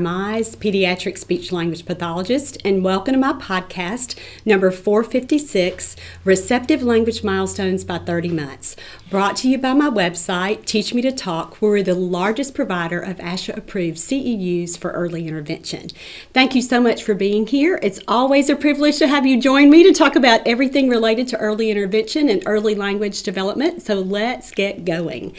Mize, pediatric speech-language pathologist, and welcome to my podcast, number 456, Receptive Language Milestones by 30 Months, brought to you by my website, teachmetotalk, where we're the largest provider of ASHA-approved CEUs for early intervention. Thank you so much for being here. It's always a privilege to have you join me to talk about everything related to early intervention and early language development, so let's get going.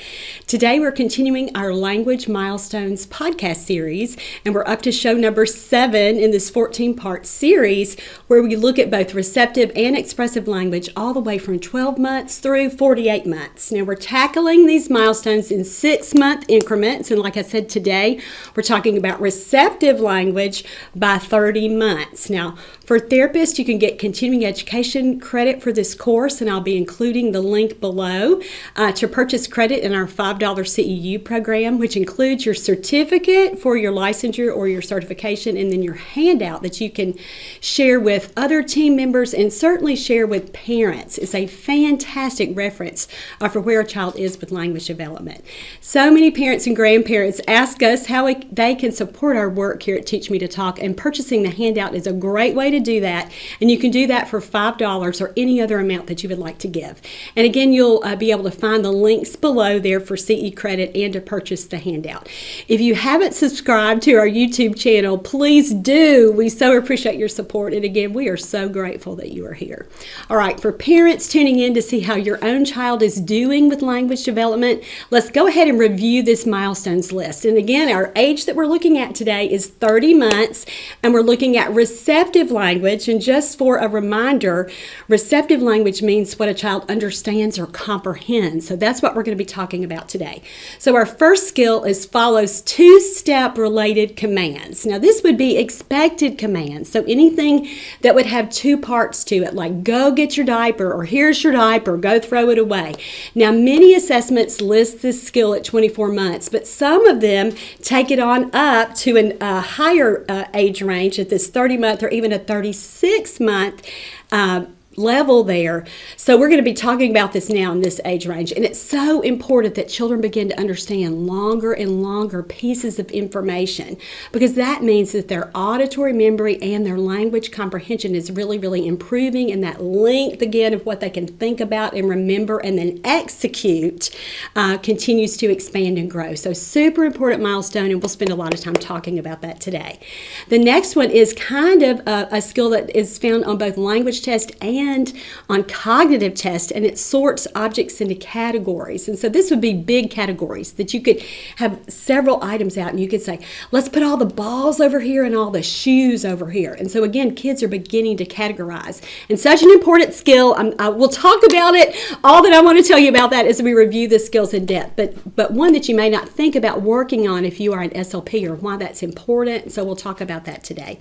Today we're continuing our Language Milestones podcast series, and we're up to show number 7 in this 14-part series where we look at both receptive and expressive language all the way from 12 months through 48 months. Now we're tackling these milestones in 6-month increments, and like I said today, we're talking about receptive language by 30 months. Now for therapists, you can get continuing education credit for this course, and I'll be including the link below to purchase credit in our $5 CEU program, which includes your certificate for your licensure or your certification, and then your handout that you can share with other team members and certainly share with parents. It's a fantastic reference for where a child is with language development. So many parents and grandparents ask us how they can support our work here at Teach Me to Talk, and purchasing the handout is a great way to do that, and you can do that for $5 or any other amount that you would like to give. And again, you'll be able to find the links below there for CE credit and to purchase the handout. If you haven't subscribed to our YouTube channel, please do. We so appreciate your support, and again, we are so grateful that you are here. All right, for parents tuning in to see how your own child is doing with language development, let's go ahead and review this milestones list. And again, our age that we're looking at today is 30 months, and we're looking at receptive language. And just for a reminder, receptive language means what a child understands or comprehends. So that's what we're going to be talking about today. So our first skill follows two-step related commands. Now this would be expected commands. So anything that would have two parts to it, like go get your diaper, or here's your diaper, go throw it away. Now many assessments list this skill at 24 months, but some of them take it on up to a higher age range at this 30-month or even a 36-month level there. So we're going to be talking about this now in this age range, and it's so important that children begin to understand longer and longer pieces of information, because that means that their auditory memory and their language comprehension is really improving, and that length again of what they can think about and remember and then execute continues to expand and grow. So super important milestone, and we'll spend a lot of time talking about that today. The next one is kind of a skill that is found on both language test and on cognitive tests, and it sorts objects into categories. And so this would be big categories that you could have several items out, and you could say, let's put all the balls over here and all the shoes over here. And so again, kids are beginning to categorize, and such an important skill. We'll talk about it. All that I want to tell you about that as we review the skills in depth, but one that you may not think about working on if you are an SLP, or why that's important. So we'll talk about that today.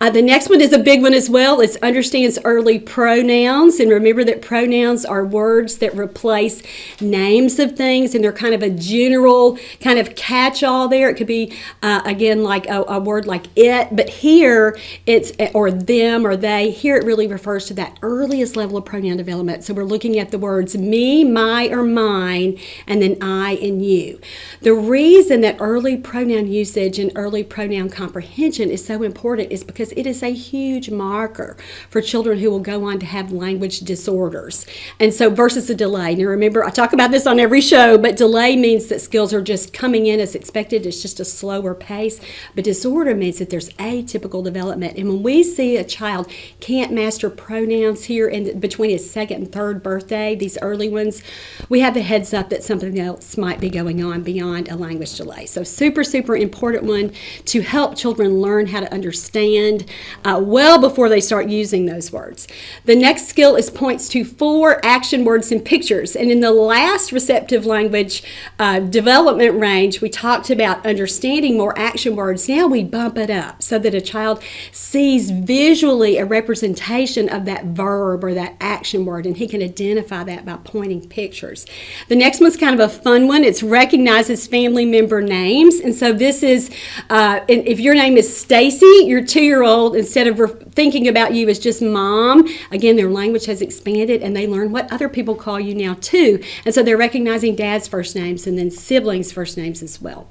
The next one is a big one as well. It understands early pronouns, and remember that pronouns are words that replace names of things, and they're kind of a general kind of catch-all there. It could be again like a word like it, but here it's or them or they. Here it really refers to that earliest level of pronoun development. So we're looking at the words me, my, or mine, and then I and you. The reason that early pronoun usage and early pronoun comprehension is so important is because it is a huge marker for children who will go on to have language disorders. And so versus a delay. Now remember, I talk about this on every show, but delay means that skills are just coming in as expected. It's just a slower pace. But disorder means that there's atypical development. And when we see a child can't master pronouns here in between his second and third birthday, these early ones, we have the heads up that something else might be going on beyond a language delay. So super important one to help children learn how to understand well before they start using those words. The next skill points to 4 action words and pictures. And in the last receptive language development range, we talked about understanding more action words. Now we bump it up so that a child sees visually a representation of that verb or that action word, and he can identify that by pointing pictures. The next one's kind of a fun one. It's recognizes family member names. And so this is, if your name is Stacy, your 2-year-old, instead of thinking about you as just mom. Again, their language has expanded and they learn what other people call you now too. And so they're recognizing dad's first names and then siblings' first names as well.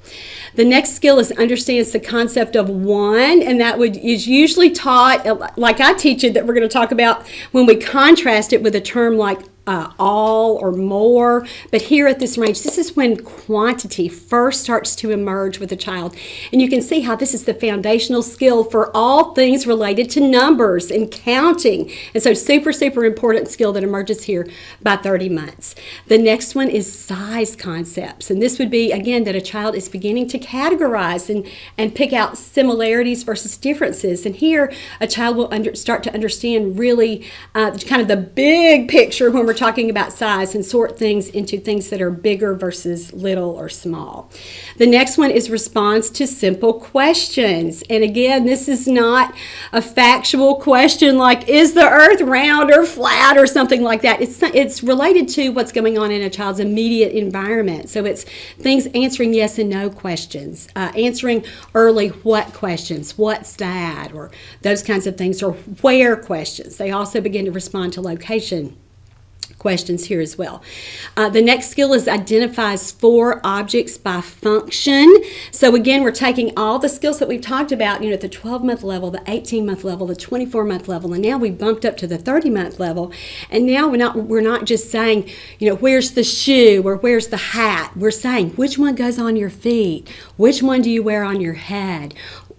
The next skill is understands the concept of one, and that is usually taught, like I teach it, that we're going to talk about when we contrast it with a term like all or more. But here at this range, this is when quantity first starts to emerge with a child. And you can see how this is the foundational skill for all things related to numbers and counting. And so super, super important skill that emerges here by 30 months. The next one is size concepts. And this would be, again, that a child is beginning to categorize and pick out similarities versus differences. And here, a child will start to understand really kind of the big picture when we're talking about size and sort things into things that are bigger versus little or small. The next one is response to simple questions. And again, this is not a factual question like, is the earth round or flat or something like that. It's related to what's going on in a child's immediate environment. So it's things answering yes and no questions, answering early what questions, what's that, or those kinds of things, or where questions. They also begin to respond to location questions here as well. The next skill is identifies 4 objects by function. So again, we're taking all the skills that we've talked about, at the 12-month level, the 18-month level, the 24-month level, and now we bumped up to the 30-month level. And now we're not just saying, where's the shoe or where's the hat. We're saying which one goes on your feet, which one do you wear on your head.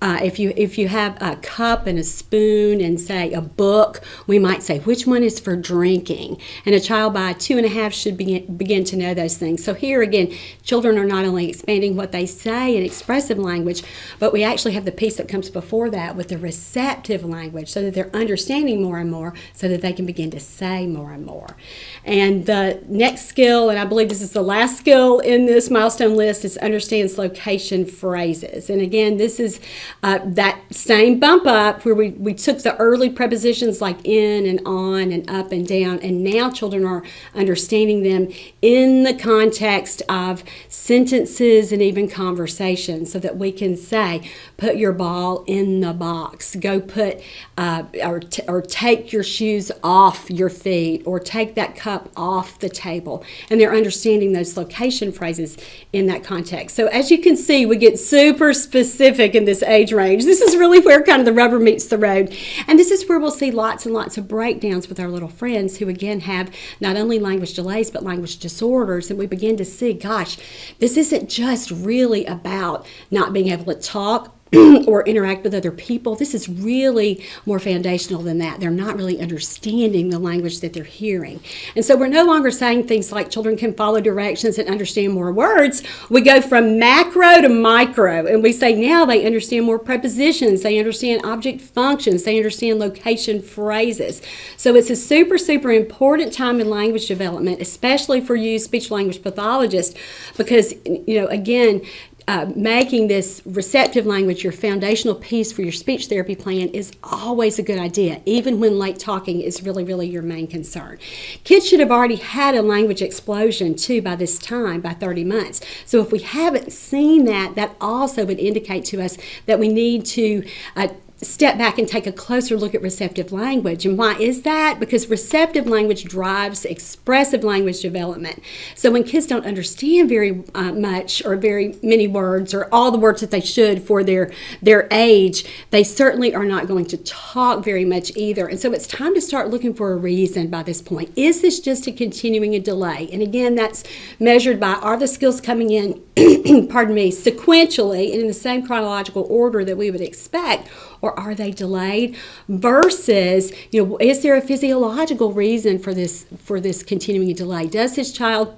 If you have a cup and a spoon and say a book, we might say which one is for drinking. And a child by 2.5 should begin to know those things. So here again, children are not only expanding what they say in expressive language, but we actually have the piece that comes before that with the receptive language, so that they're understanding more and more, so that they can begin to say more and more. And the next skill, and I believe this is the last skill in this milestone list, is understands location phrases. And again, this is that same bump up where we took the early prepositions like in and on and up and down, and now children are understanding them in the context of sentences and even conversations, so that we can say, put your ball in the box, go put or take your shoes off your feet, or take that cup off the table. And they're understanding those location phrases in that context. So as you can see, we get super specific in this age range. This is really where kind of the rubber meets the road. And this is where we'll see lots and lots of breakdowns with our little friends who, again, have not only language delays, but language disorders. And we begin to see, gosh, this isn't just really about not being able to talk or interact with other people. This is really more foundational than that. They're not really understanding the language that they're hearing. And so we're no longer saying things like children can follow directions and understand more words. We go from macro to micro, and we say now they understand more prepositions, they understand object functions, they understand location phrases. So it's a super, super important time in language development, especially for you speech language pathologists, because, again, making this receptive language your foundational piece for your speech therapy plan is always a good idea, even when late talking is really, really your main concern. Kids should have already had a language explosion too by this time, by 30 months. So if we haven't seen that, that also would indicate to us that we need to step back and take a closer look at receptive language. And why is that? Because receptive language drives expressive language development. So when kids don't understand very much or very many words or all the words that they should for their age, they certainly are not going to talk very much either. And so it's time to start looking for a reason by this point. Is this just a continuing a delay? And again, that's measured by, are the skills coming in, sequentially and in the same chronological order that we would expect, or are they delayed? Versus, is there a physiological reason for this continuing delay? Does this child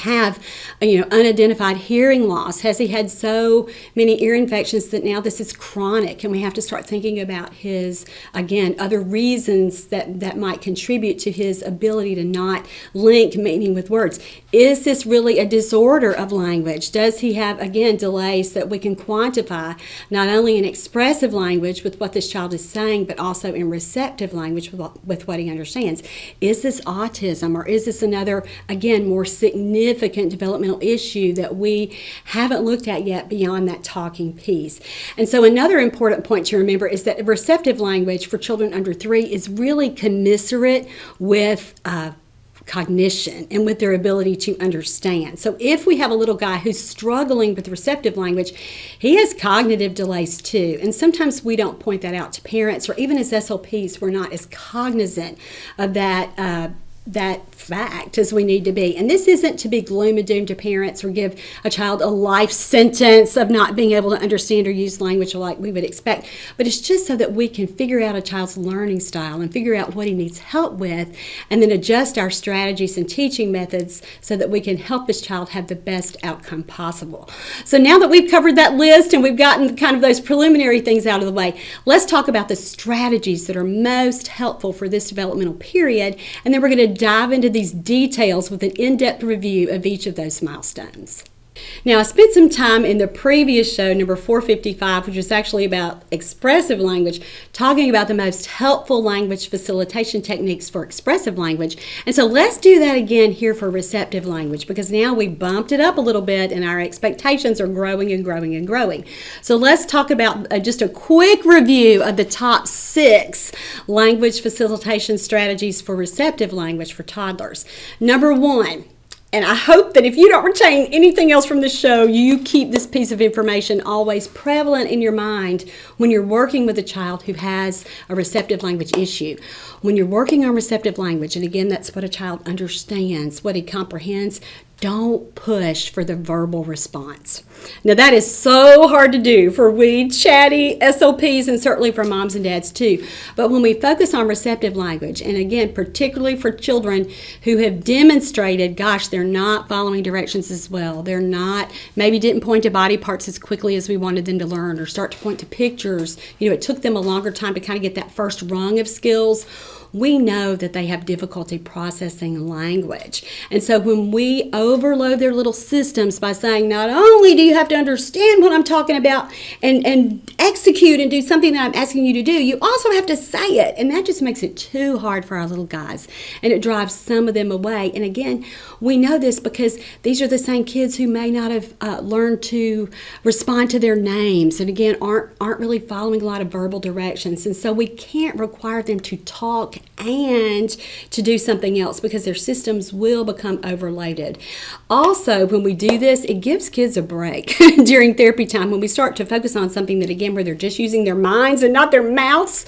have unidentified hearing loss? Has he had so many ear infections that now this is chronic, and we have to start thinking about his, again, other reasons that might contribute to his ability to not link meaning with words? Is this really a disorder of language? Does he have, again, delays that we can quantify, not only in expressive language with what this child is saying, but also in receptive language with what he understands? Is this autism, or is this another, again, more significant significant developmental issue that we haven't looked at yet beyond that talking piece. And so another important point to remember is that receptive language for children under 3 is really commensurate with cognition and with their ability to understand. So if we have a little guy who's struggling with receptive language, he has cognitive delays too. And sometimes we don't point that out to parents, or even as SLPs, we're not as cognizant of that fact as we need to be. And this isn't to be gloom and doom to parents or give a child a life sentence of not being able to understand or use language like we would expect, but it's just so that we can figure out a child's learning style and figure out what he needs help with, and then adjust our strategies and teaching methods so that we can help this child have the best outcome possible. So now that we've covered that list and we've gotten kind of those preliminary things out of the way, let's talk about the strategies that are most helpful for this developmental period, and then we're going to dive into these details with an in-depth review of each of those milestones. Now, I spent some time in the previous show, number 455, which is actually about expressive language, talking about the most helpful language facilitation techniques for expressive language. And so let's do that again here for receptive language, because now we bumped it up a little bit and our expectations are growing and growing and growing. So let's talk about just a quick review of the top 6 language facilitation strategies for receptive language for toddlers. Number 1, and I hope that if you don't retain anything else from this show, you keep this piece of information always prevalent in your mind when you're working with a child who has a receptive language issue. When you're working on receptive language, and again, that's what a child understands, what he comprehends, don't push for the verbal response. Now, that is so hard to do for we chatty SLPs, and certainly for moms and dads too. But when we focus on receptive language, and again, particularly for children who have demonstrated, gosh, they're not following directions as well. They're not, maybe didn't point to body parts as quickly as we wanted them to learn, or start to point to pictures. It took them a longer time to kind of get that first rung of skills. We know that they have difficulty processing language. And so when we overload their little systems by saying, not only do you have to understand what I'm talking about and execute and do something that I'm asking you to do, you also have to say it. And that just makes it too hard for our little guys. And it drives some of them away. And again, we know this because these are the same kids who may not have learned to respond to their names, and again, aren't really following a lot of verbal directions. And so we can't require them to talk and to do something else, because their systems will become overloaded. Also, when we do this, it gives kids a break during therapy time. When we start to focus on something that, again, where they're just using their minds and not their mouths,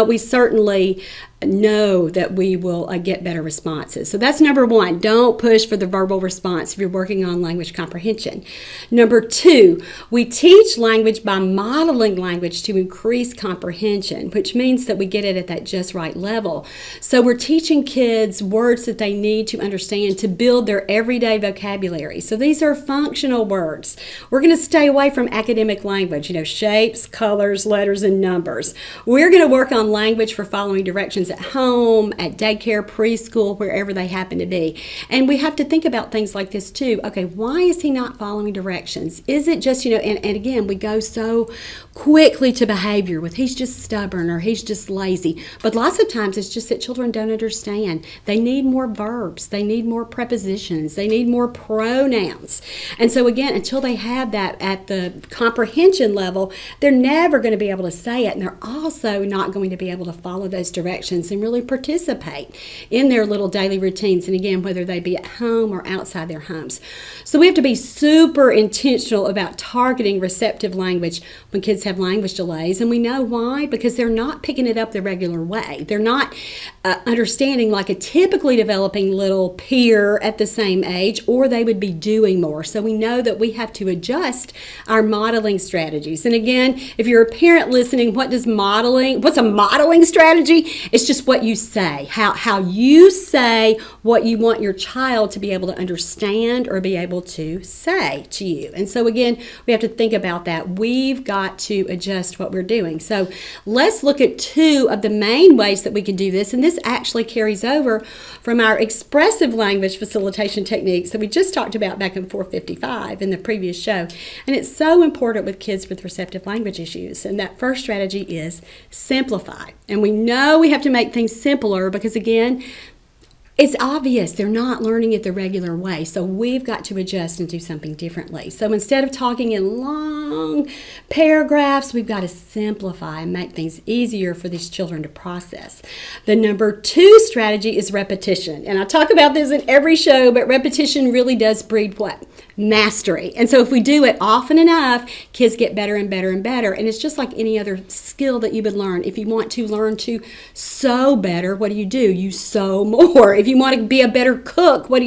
we certainly know that we will get better responses. So that's number 1. Don't push for the verbal response if you're working on language comprehension. Number 2, we teach language by modeling language to increase comprehension, which means that we get it at that just right level. So we're teaching kids words that they need to understand to build their everyday vocabulary. So these are functional words. We're going to stay away from academic language, shapes, colors, letters, and numbers. We're going to work on language for following directions at home, at daycare, preschool, wherever they happen to be. And we have to think about things like this too. Okay, why is he not following directions? Is it just, and again, we go so quickly to behavior with he's just stubborn or he's just lazy. But lots of times it's just that children don't understand. They need more verbs. They need more prepositions. They need more pronouns. And so again, until they have that at the comprehension level, they're never going to be able to say it. And they're also not going to be able to follow those directions and really participate in their little daily routines. And again, whether they be at home or outside their homes. So we have to be super intentional about targeting receptive language when kids have language delays. And we know why, because they're not picking it up the regular way. They're not understanding like a typically developing little peer at the same age, or they would be doing more. So we know that we have to adjust our modeling strategies. And again, if you're a parent listening, what's a modeling strategy? It's just what you say, how you say what you want your child to be able to understand or be able to say to you. And so again, we have to think about that. We've got to adjust what we're doing. So let's look at 2 of the main ways that we can do this. And this actually carries over from our expressive language facilitation techniques that we just talked about back in 455 in the previous show. And it's so important with kids with receptive language issues. And that first strategy is simplify. And we know we have to make things simpler because, again, It's obvious they're not learning it the regular way, so we've got to adjust and do something differently. So instead of talking in long paragraphs, we've got to simplify and make things easier for these children to process. The number 2 strategy is repetition, and I talk about this in every show, but repetition really does breed what? Mastery. And so if we do it often enough, kids get better and better and better. And it's just like any other skill that you would learn. If you want to learn to sew better, what do? You sew more. If you want to be a better cook, what do?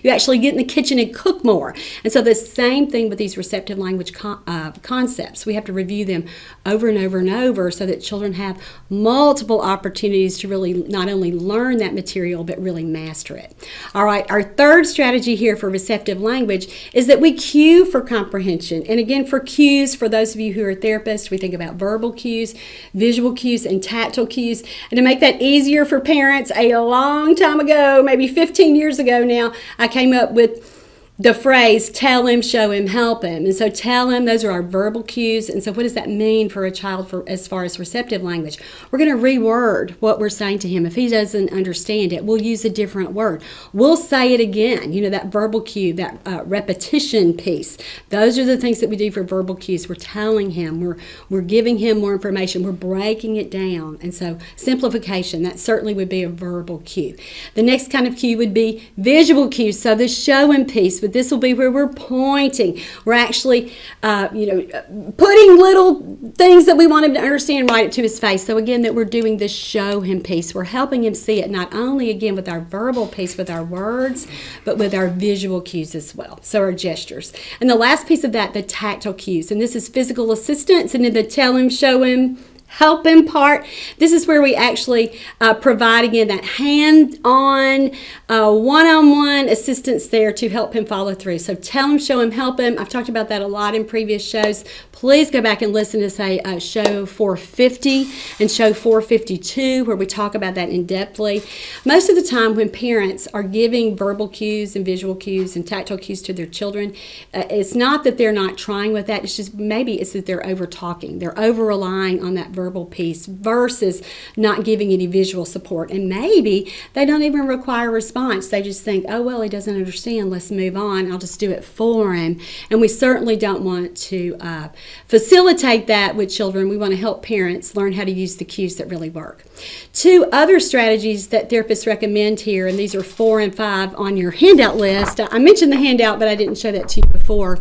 You actually get in the kitchen and cook more. And so the same thing with these receptive language concepts. We have to review them over and over and over so that children have multiple opportunities to really not only learn that material, but really master it. All right, our third strategy here for receptive language is that we cue for comprehension. And again, for cues, for those of you who are therapists, we think about verbal cues, visual cues, and tactile cues. And to make that easier for parents, a long time ago, maybe 15 years ago now, I came up with the phrase, tell him, show him, help him. And so tell him, those are our verbal cues. And so what does that mean for a child as far as receptive language? We're going to reword what we're saying to him. If he doesn't understand it, we'll use a different word. We'll say it again. That verbal cue, that repetition piece. Those are the things that we do for verbal cues. We're telling him, we're giving him more information. We're breaking it down. And so simplification, that certainly would be a verbal cue. The next kind of cue would be visual cues. So the showing piece, but this will be where we're pointing. We're actually, putting little things that we want him to understand right to his face. So again, that we're doing the show him piece. We're helping him see it not only, again, with our verbal piece, with our words, but with our visual cues as well. So our gestures. And the last piece of that, the tactile cues. And this is physical assistance. And then the tell him, show him, help him part. This is where we actually provide, again, that hand-on, one-on-one assistance there to help him follow through. So tell him, show him, help him. I've talked about that a lot in previous shows. Please go back and listen to, say, show 450 and show 452, where we talk about that in-depthly. Most of the time when parents are giving verbal cues and visual cues and tactile cues to their children, it's not that they're not trying with that. It's just maybe it's that they're over-talking. They're over-relying on that verbal piece versus not giving any visual support. And maybe they don't even require a response. They just think, oh, well, he doesn't understand. Let's move on. I'll just do it for him. And we certainly don't want to facilitate that with children. We want to help parents learn how to use the cues that really work. 2 other strategies that therapists recommend here, and these are 4 and 5 on your handout list. I mentioned the handout, but I didn't show that to you before.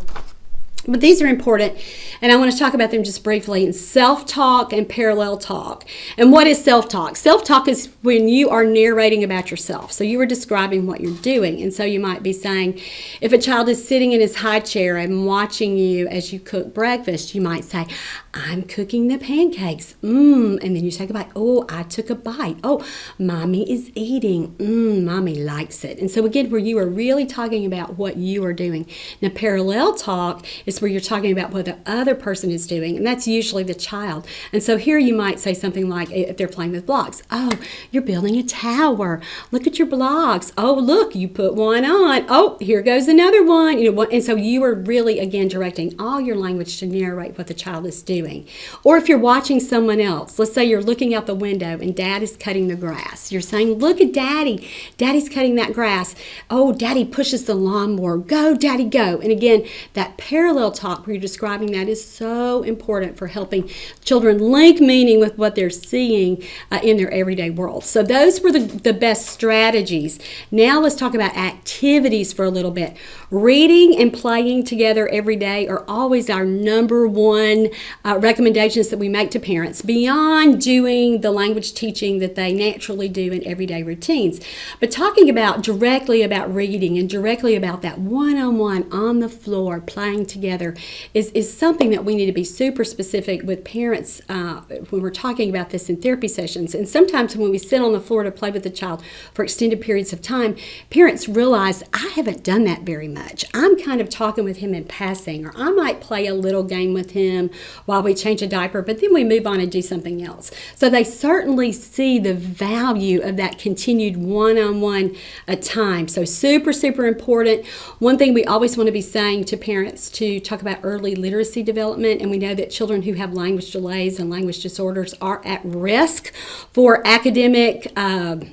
But these are important, and I want to talk about them just briefly. In self-talk and parallel talk. And what is self-talk? Self-talk is when you are narrating about yourself. So you are describing what you're doing. And so you might be saying, if a child is sitting in his high chair and watching you as you cook breakfast, you might say, I'm cooking the pancakes. And then you take a bite. Oh, I took a bite. Oh, mommy is eating. Mommy likes it. And so again, where you are really talking about what you are doing. Now, parallel talk is where you're talking about what the other person is doing, and that's usually the child. And so here you might say something like, if they're playing with blocks, oh, you're building a tower. Look at your blocks. Oh, look, you put one on. Oh, here goes another one. And so you are really, again, directing all your language to narrate what the child is doing. Or if you're watching someone else, let's say you're looking out the window and dad is cutting the grass. You're saying, look at daddy. Daddy's cutting that grass. Oh, daddy pushes the lawnmower. Go, daddy, go. And again, that parallel talk where you're describing that is so important for helping children link meaning with what they're seeing in their everyday world. So those were the best strategies. Now let's talk about activities for a little bit. Reading and playing together every day are always our number one recommendations that we make to parents beyond doing the language teaching that they naturally do in everyday routines. But talking about directly about reading and directly about that one-on-one on the floor playing together is something that we need to be super specific with parents when we're talking about this in therapy sessions. And sometimes when we sit on the floor to play with the child for extended periods of time, parents realize, I haven't done that very much. much. I'm kind of talking with him in passing, or I might play a little game with him while we change a diaper, but then we move on and do something else. So they certainly see the value of that continued one-on-one time. So super, super important. One thing we always want to be saying to parents to talk about early literacy development, and we know that children who have language delays and language disorders are at risk for academic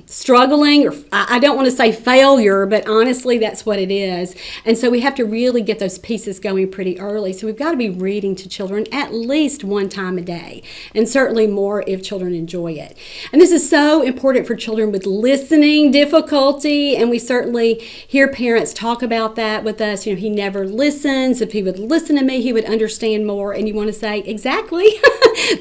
struggling, or I don't want to say failure, but honestly that's what it is. And so we have to really get those pieces going pretty early. So we've got to be reading to children at least one time a day, and certainly more if children enjoy it. And this is so important for children with listening difficulty, and we certainly hear parents talk about that with us. He never listens. If he would listen to me, he would understand more. And you want to say, exactly,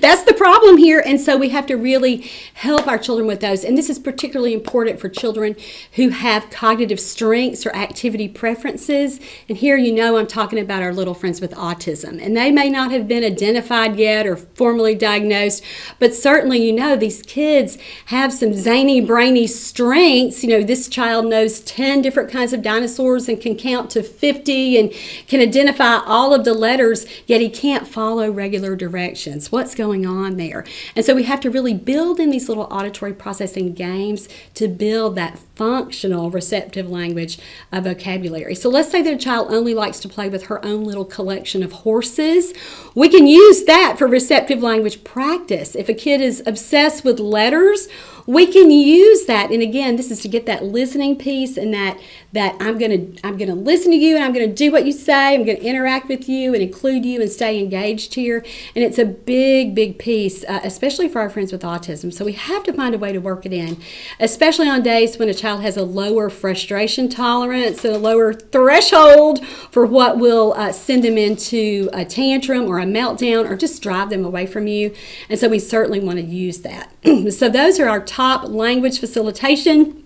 that's the problem here. And so we have to really help our children with those. And this is particularly important for children who have cognitive strengths or activity preferences. And here, I'm talking about our little friends with autism. And they may not have been identified yet or formally diagnosed, but certainly, these kids have some zany, brainy strengths. This child knows 10 different kinds of dinosaurs and can count to 50 and can identify all of the letters, yet he can't follow regular directions. What's going on there? And so we have to really build in these little auditory processing games to build that functional receptive language vocabulary. So let's say that a child only likes to play with her own little collection of horses. We can use that for receptive language practice. If a kid is obsessed with letters, we can use that. And again, this is to get that listening piece, and that I'm gonna listen to you, and I'm gonna do what you say. I'm gonna interact with you and include you and stay engaged here. And it's a big, big piece, especially for our friends with autism. So we have to find a way to work it in, especially on days when a child has a lower frustration tolerance and a lower threshold for what will send them into a tantrum or a meltdown or just drive them away from you. And so we certainly want to use that. So those are our top language facilitation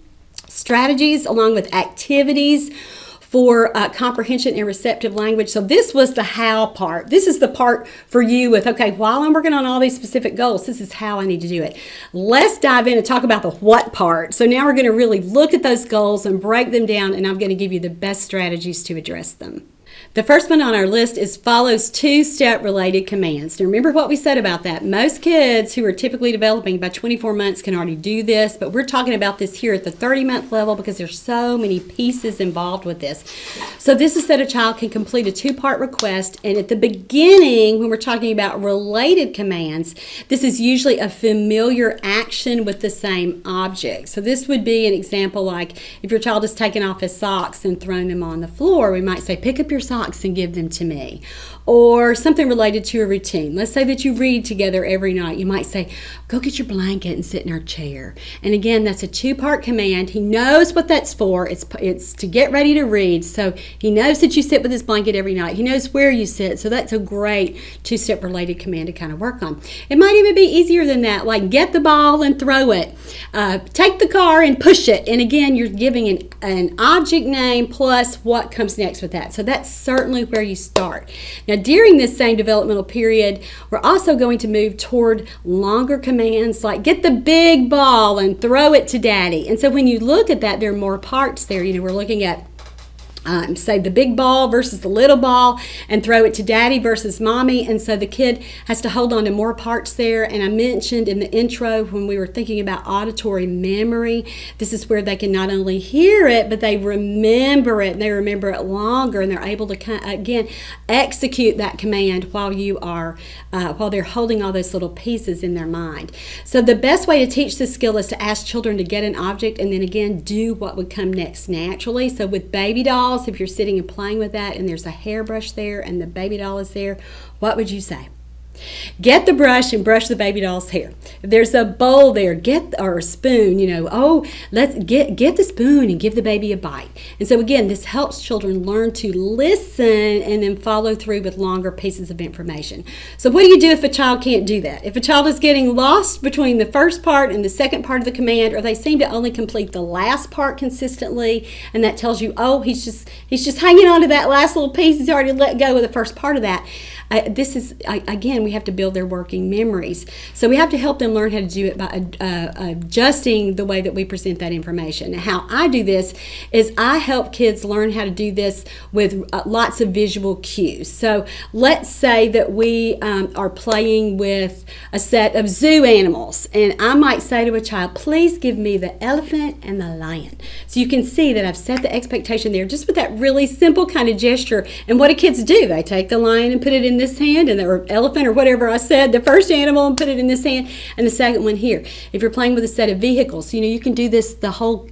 strategies, along with activities for comprehension and receptive language. So this was the how part. This is the part for you with, okay, while I'm working on all these specific goals, this is how I need to do it. Let's dive in and talk about the what part. So now we're going to really look at those goals and break them down, and I'm going to give you the best strategies to address them. The first one on our list is follows two-step related commands. Now remember what we said about that. Most kids who are typically developing by 24 months can already do this, but we're talking about this here at the 30-month level because there's so many pieces involved with this. So this is that a child can complete a two-part request, and at the beginning, when we're talking about related commands, this is usually a familiar action with the same object. So this would be an example like if your child has taken off his socks and thrown them on the floor, we might say, pick up your socks and give them to me. Or something related to a routine. Let's say that you read together every night. You might say, go get your blanket and sit in our chair. And again, that's a two-part command. He knows what that's for. It's to get ready to read. So he knows that you sit with his blanket every night. He knows where you sit. So that's a great two-step related command to kind of work on. It might even be easier than that, like get the ball and throw it. Take the car and push it. And again, you're giving an object name plus what comes next with that. So that's certainly where you start. Now, during this same developmental period, we're also going to move toward longer commands like get the big ball and throw it to daddy. And so when you look at that, there are more parts there. We're looking at say the big ball versus the little ball, and throw it to daddy versus mommy. And so the kid has to hold on to more parts there. And I mentioned in the intro when we were thinking about auditory memory, this is where they can not only hear it, but they remember it, and they remember it longer, and they're able to again execute that command while they're holding all those little pieces in their mind. So the best way to teach this skill is to ask children to get an object and then again do what would come next naturally. So with baby dolls, if you're sitting and playing with that and there's a hairbrush there and the baby doll is there, what would you say? Get the brush and brush the baby doll's hair. If there's a bowl there, or a spoon, let's get the spoon and give the baby a bite. And so again, this helps children learn to listen and then follow through with longer pieces of information. So what do you do if a child can't do that? If a child is getting lost between the first part and the second part of the command, or they seem to only complete the last part consistently, and that tells you, oh, he's just hanging on to that last little piece. He's already let go of the first part of that. This is, again, again, we have to build their working memories. So we have to help them learn how to do it by adjusting the way that we present that information. Now, how I do this is I help kids learn how to do this with lots of visual cues. So let's say that we are playing with a set of zoo animals, and I might say to a child, please give me the elephant and the lion. So you can see that I've set the expectation there just with that really simple kind of gesture. And what do kids do? They take the lion and put it in this hand, and the elephant or whatever I said, the first animal, and put it in this hand, and the second one here. If you're playing with a set of vehicles, you can do this the whole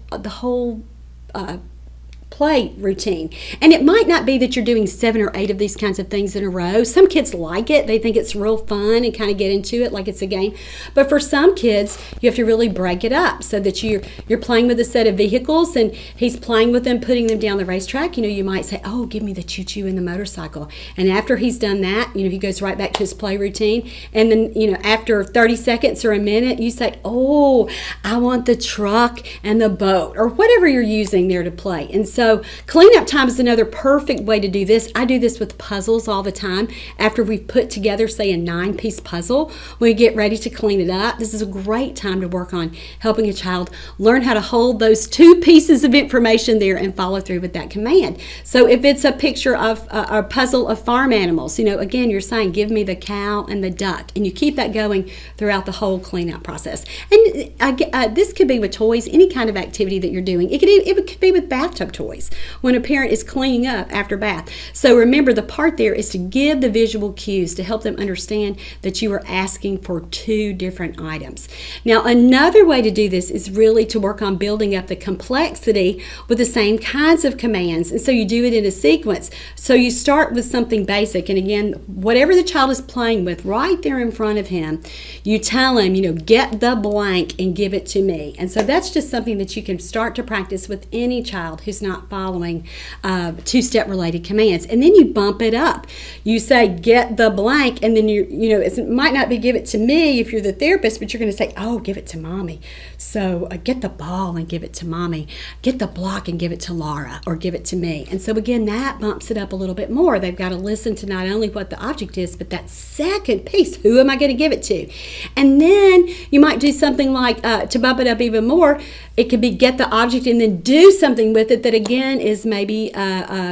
play routine. And it might not be that you're doing 7 or 8 of these kinds of things in a row. Some kids like it. They think it's real fun and kind of get into it like it's a game. But for some kids, you have to really break it up so that you're playing with a set of vehicles and he's playing with them, putting them down the racetrack. You might say, oh, give me the choo-choo and the motorcycle. And after he's done that, he goes right back to his play routine. And then, after 30 seconds or a minute, you say, oh, I want the truck and the boat or whatever you're using there to play. And so cleanup time is another perfect way to do this. I do this with puzzles all the time. After we've put together, say, a 9-piece puzzle, when we get ready to clean it up, this is a great time to work on helping a child learn how to hold those 2 pieces of information there and follow through with that command. So if it's a picture of a puzzle of farm animals, again, you're saying, give me the cow and the duck, and you keep that going throughout the whole cleanup process. And this could be with toys, any kind of activity that you're doing. It could be with bathtub toys when a parent is cleaning up after bath. So remember, the part there is to give the visual cues to help them understand that you are asking for 2 different items. Now, another way to do this is really to work on building up the complexity with the same kinds of commands. And so you do it in a sequence. So you start with something basic. And again, whatever the child is playing with right there in front of him, you tell him, get the blank and give it to me. And so that's just something that you can start to practice with any child who's not following 2-step related commands. And then you bump it up. You say, get the blank, and then it might not be give it to me if you're the therapist, but you're going to say, oh, give it to mommy. So get the ball and give it to mommy. Get the block and give it to Laura, or give it to me. And so again, that bumps it up a little bit more. They've got to listen to not only what the object is, but that second piece. Who am I going to give it to? And then you might do something like, to bump it up even more, it could be get the object and then do something with it that again is maybe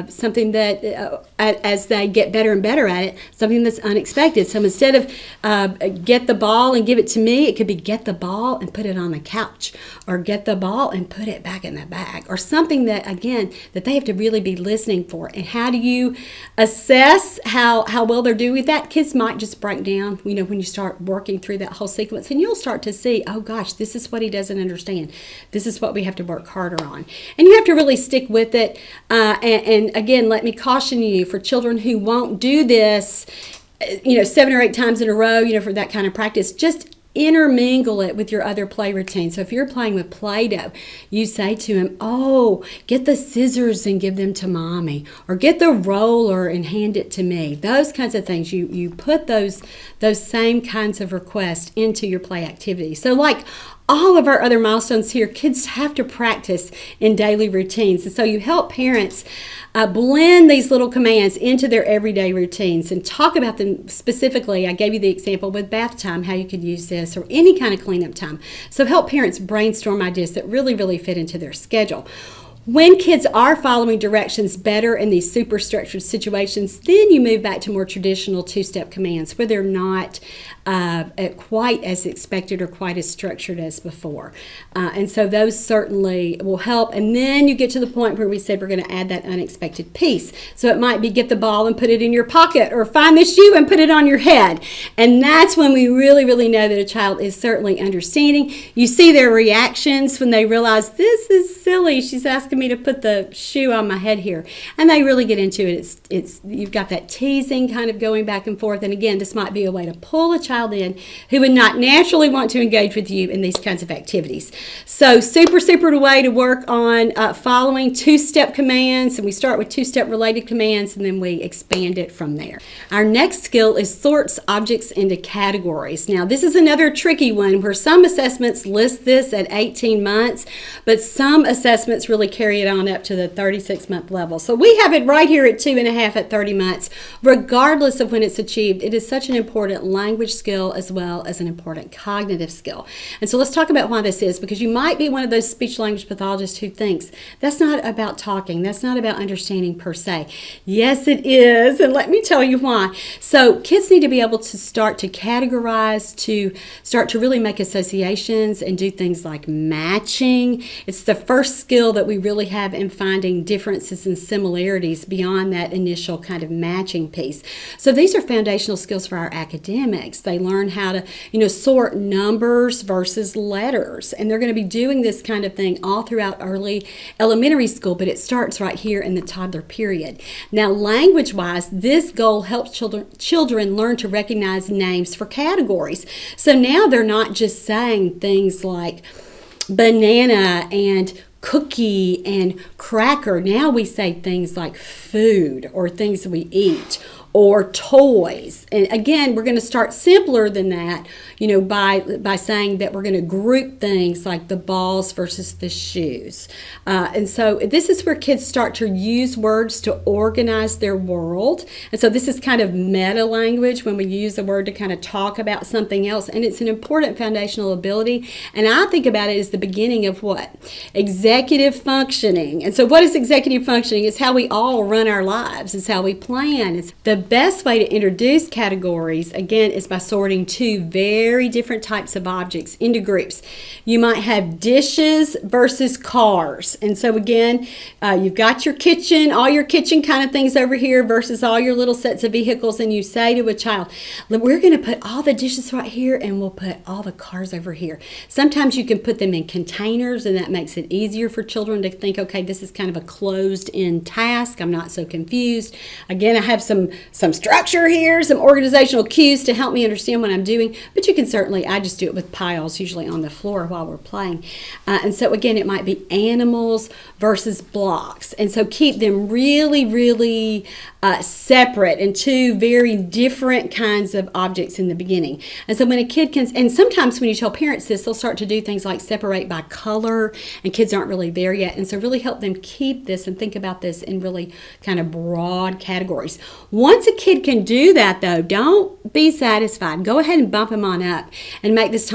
something that as they get better and better at it, something that's unexpected. So instead of get the ball and give it to me, it could be get the ball and put it on the couch, or get the ball and put it back in the bag, or something that again that they have to really be listening for. And how do you assess how well they're doing with that? Kids might just break down when you start working through that whole sequence, and you'll start to see, oh gosh, this is what he doesn't understand. This is what we have to work harder on. And you have to really stick with it. And again, let me caution you, for children who won't do this, 7 or 8 times in a row, for that kind of practice, just intermingle it with your other play routine. So if you're playing with Play-Doh, you say to him, oh, get the scissors and give them to mommy, or get the roller and hand it to me. Those kinds of things. You put those same kinds of requests into your play activity. So like all of our other milestones here, kids have to practice in daily routines. And so you help parents blend these little commands into their everyday routines and talk about them specifically. I gave you the example with bath time, how you could use this, or any kind of cleanup time. So help parents brainstorm ideas that really, really fit into their schedule. When kids are following directions better in these super structured situations, then you move back to more traditional 2-step commands where they're not quite as expected or quite as structured as before. And so those certainly will help. And then you get to the point where we said we're going to add that unexpected piece. So it might be get the ball and put it in your pocket, or find the shoe and put it on your head. And that's when we really, really know that a child is certainly understanding. You see their reactions when they realize, this is silly. She's asking me to put the shoe on my head here. And they really get into it. It's you've got that teasing kind of going back and forth. And again, this might be a way to pull a child in who would not naturally want to engage with you in these kinds of activities. So super way to work on following 2-step commands. And we start with 2-step related commands, and then we expand it from there. Our next skill is sorts objects into categories. Now, this is another tricky one where some assessments list this at 18 months, but some assessments really care carry it on up to the 36-month level. So we have it right here at 2.5 at 30 months. Regardless of when it's achieved, it is such an important language skill as well as an important cognitive skill. And so let's talk about why this is, because you might be one of those speech language pathologists who thinks that's not about talking, that's not about understanding per se. Yes, it is, and let me tell you why. So kids need to be able to start to categorize, to start to really make associations and do things like matching. It's the first skill that we really have in finding differences and similarities beyond that initial kind of matching piece. So these are foundational skills for our academics. They learn how to, sort numbers versus letters, and they're going to be doing this kind of thing all throughout early elementary school, but it starts right here in the toddler period. Now, language-wise, this goal helps children learn to recognize names for categories. So now they're not just saying things like banana and cookie and cracker. Now we say things like food or things we eat or toys. And again, we're going to start simpler than that, by saying that we're going to group things like the balls versus the shoes. And so this is where kids start to use words to organize their world. And so this is kind of meta language when we use a word to kind of talk about something else. And it's an important foundational ability. And I think about it as the beginning of what? Executive functioning. And so what is executive functioning? It's how we all run our lives. It's how we plan. It's the best way to introduce categories, again, is by sorting two very different types of objects into groups. You might have dishes versus cars. And so again, you've got your kitchen, all your kitchen kind of things over here versus all your little sets of vehicles. And you say to a child, we're going to put all the dishes right here and we'll put all the cars over here. Sometimes you can put them in containers, and that makes it easier for children to think, okay, this is kind of a closed-in task. I'm not so confused. Again, I have some structure here, some organizational cues to help me understand what I'm doing, but you can certainly, I just do it with piles usually on the floor while we're playing. And so again, it might be animals versus blocks. And so keep them really, really separate and two very different kinds of objects in the beginning. And so when a kid can, and sometimes when you tell parents this, they'll start to do things like separate by color, and kids aren't really there yet. And so really help them keep this and think about this in really kind of broad categories. Once a kid can do that, though, don't be satisfied. Go ahead and bump him on up and make this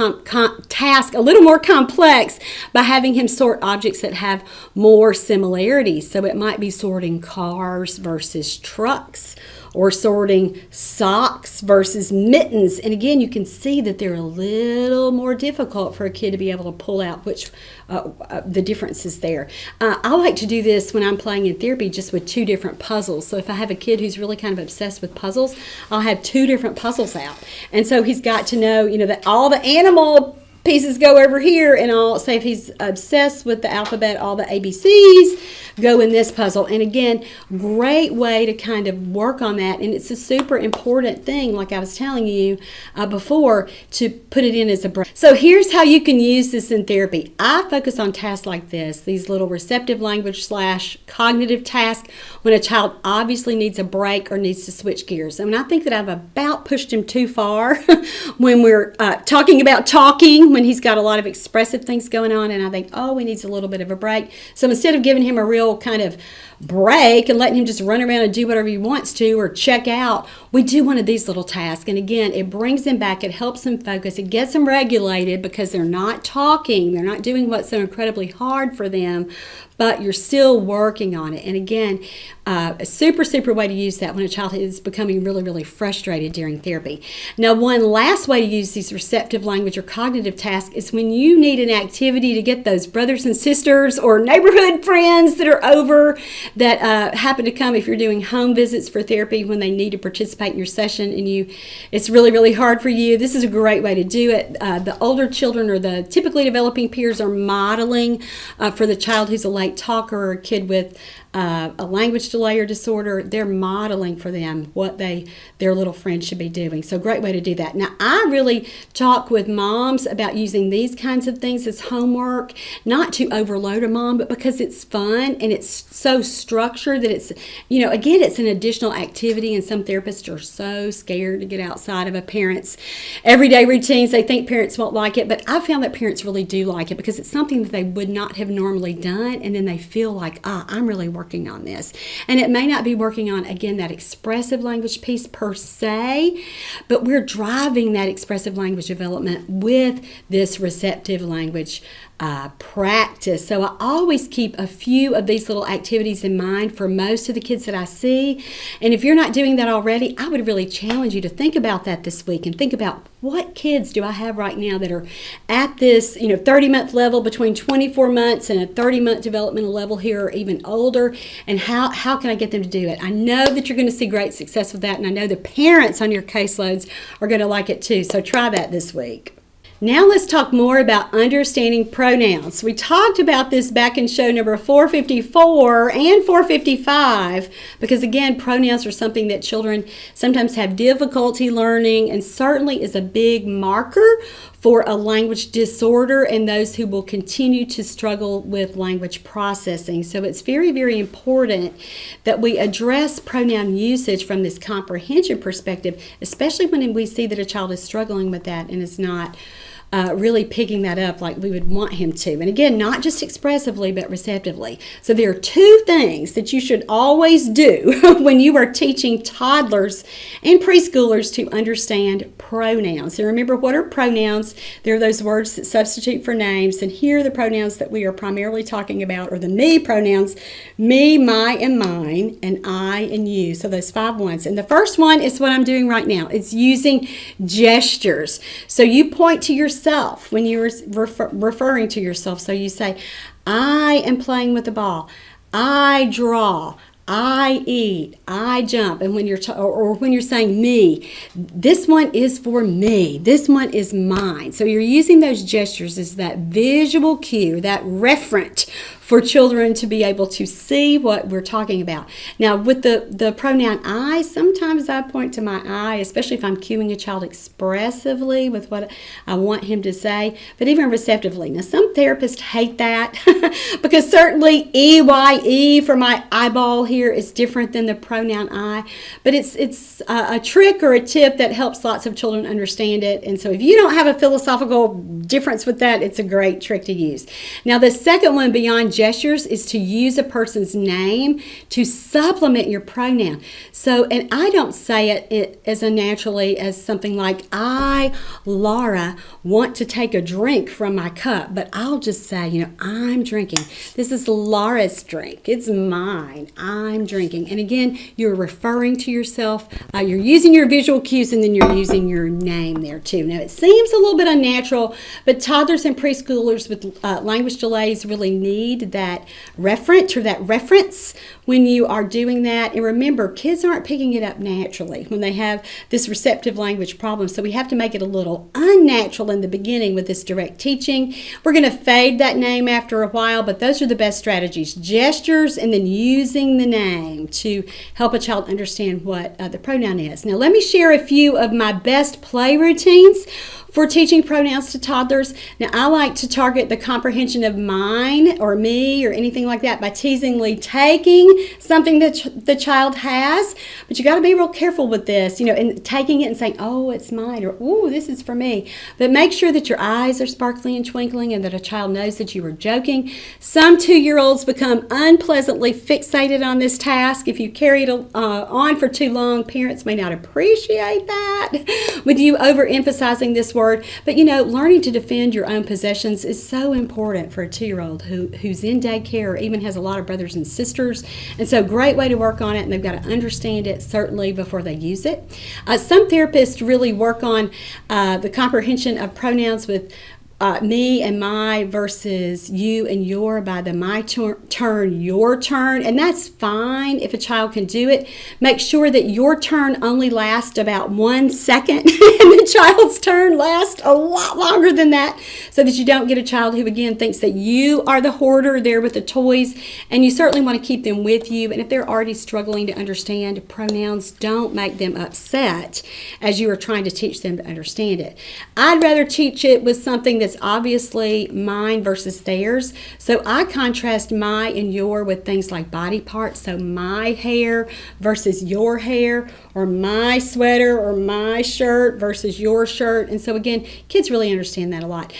task a little more complex by having him sort objects that have more similarities. So it might be sorting cars versus trucks, or sorting socks versus mittens. And again, you can see that they're a little more difficult for a kid to be able to pull out which the differences there. I like to do this when I'm playing in therapy just with two different puzzles. So if I have a kid who's really kind of obsessed with puzzles, I'll have two different puzzles out. And so he's got to know, that all the animal pieces go over here, and I'll say if he's obsessed with the alphabet, all the ABCs go in this puzzle. And again, great way to kind of work on that. And it's a super important thing, like I was telling you before, to put it in as a break. So here's how you can use this in therapy. I focus on tasks like this, these little receptive language / cognitive tasks when a child obviously needs a break or needs to switch gears. I mean, I think that I've about pushed him too far when we're talking about talking, when he's got a lot of expressive things going on, and I think, oh, he needs a little bit of a break. So instead of giving him a real kind of break and letting him just run around and do whatever he wants to or check out, we do one of these little tasks. And again, it brings him back, it helps him focus, it gets them regulated because they're not talking, they're not doing what's so incredibly hard for them, but you're still working on it. And again, a super way to use that when a child is becoming really, really frustrated during therapy. Now, one last way to use these receptive language or cognitive tasks is when you need an activity to get those brothers and sisters or neighborhood friends that are over that happen to come if you're doing home visits for therapy when they need to participate in your session and it's really, really hard for you. This is a great way to do it. The older children or the typically developing peers are modeling for the child who's a late talker or a kid with a language delay or disorder. They're modeling for them what their little friend should be doing. So great way to do that. Now, I really talk with moms about using these kinds of things as homework, not to overload a mom, but because it's fun and it's so structured that it's, again, it's an additional activity, and some therapists are so scared to get outside of a parent's everyday routines. They think parents won't like it, but I found that parents really do like it because it's something that they would not have normally done, and then they feel like, I'm really working on this. And it may not be working on, again, that expressive language piece per se, but we're driving that expressive language development with this receptive language practice. So I always keep a few of these little activities in mind for most of the kids that I see. And if you're not doing that already, I would really challenge you to think about that this week and think about what kids do I have right now that are at this 30-month level, between 24 months and a 30-month developmental level here, or even older, and how can I get them to do it? I know that you're going to see great success with that, and I know the parents on your caseloads are going to like it too. So try that this week. Now let's talk more about understanding pronouns. We talked about this back in show number 454 and 455 because, again, pronouns are something that children sometimes have difficulty learning, and certainly is a big marker for a language disorder and those who will continue to struggle with language processing. So it's very, very important that we address pronoun usage from this comprehension perspective, especially when we see that a child is struggling with that and is not really picking that up like we would want him to. And again, not just expressively, but receptively. So there are two things that you should always do when you are teaching toddlers and preschoolers to understand pronouns. And remember, what are pronouns? They're those words that substitute for names. And here are the pronouns that we are primarily talking about, or the me pronouns: me, my, and mine, and I and you. So those 5 ones. And the first one is what I'm doing right now. It's using gestures. So you point to yourself when you're referring to yourself. So you say, I am playing with the ball. I draw. I eat, I jump. And when you're or when you're saying me, this one is for me, this one is mine. So you're using those gestures as that visual cue, that referent for children to be able to see what we're talking about. Now, with the pronoun I, sometimes I point to my I, especially if I'm cueing a child expressively with what I want him to say, but even receptively. Now, some therapists hate that because certainly EYE for my eyeball here is different than the pronoun I, but it's a trick or a tip that helps lots of children understand it. And so if you don't have a philosophical difference with that, it's a great trick to use. Now, the second one beyond gestures is to use a person's name to supplement your pronoun. So, and I don't say it as unnaturally as something like, I, Laura, want to take a drink from my cup, but I'll just say, I'm drinking. This is Laura's drink. It's mine. I'm drinking. And again, you're referring to yourself. You're using your visual cues, and then you're using your name there too. Now, it seems a little bit unnatural, but toddlers and preschoolers with language delays really need that referent or that reference when you are doing that. And remember, kids aren't picking it up naturally when they have this receptive language problem. So we have to make it a little unnatural in the beginning with this direct teaching. We're going to fade that name after a while, but those are the best strategies: gestures and then using the name to help a child understand what the pronoun is. Now, let me share a few of my best play routines for teaching pronouns to toddlers. Now, I like to target the comprehension of mine or me or anything like that by teasingly taking something that the child has. But you got to be real careful with this, and taking it and saying, oh, it's mine, or oh, this is for me. But make sure that your eyes are sparkling and twinkling and that a child knows that you were joking. Some 2-year-olds become unpleasantly fixated on this task. If you carry it on for too long, parents may not appreciate that with you overemphasizing this word. But learning to defend your own possessions is so important for a 2-year-old who's in daycare or even has a lot of brothers and sisters. And so great way to work on it, and they've got to understand it certainly before they use it. Some therapists really work on the comprehension of pronouns with me and my versus you and your, by the my turn, your turn. And that's fine if a child can do it. Make sure that your turn only lasts about 1 second and the child's turn lasts a lot longer than that, so that you don't get a child who, again, thinks that you are the hoarder there with the toys. And you certainly want to keep them with you. And if they're already struggling to understand pronouns, don't make them upset as you are trying to teach them to understand it. I'd rather teach it with something that's it's obviously mine versus theirs. So I contrast my and your with things like body parts. So my hair versus your hair, or my sweater or my shirt versus your shirt. And so again, kids really understand that a lot.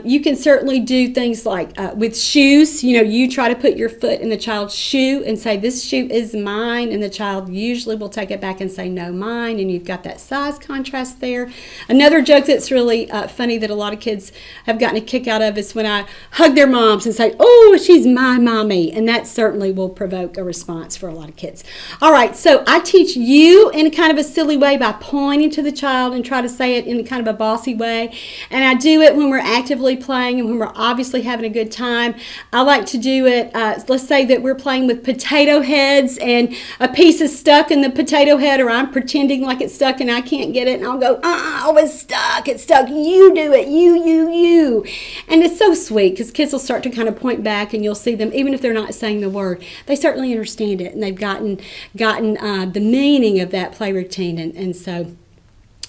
You can certainly do things like with shoes. You try to put your foot in the child's shoe and say, this shoe is mine, and the child usually will take it back and say, no, mine, and you've got that size contrast there. Another joke that's really funny that a lot of kids have gotten a kick out of is when I hug their moms and say, oh, she's my mommy, and that certainly will provoke a response for a lot of kids. All right, so I teach you in a kind of a silly way by pointing to the child and try to say it in kind of a bossy way, and I do it when we're actively playing and when we're obviously having a good time. I like to do it, let's say that we're playing with potato heads and a piece is stuck in the potato head, or I'm pretending like it's stuck and I can't get it, and I'll go, oh, it's stuck, you do it, you. And it's so sweet because kids will start to kind of point back, and you'll see them, even if they're not saying the word, they certainly understand it, and they've gotten the meaning of that play routine, and so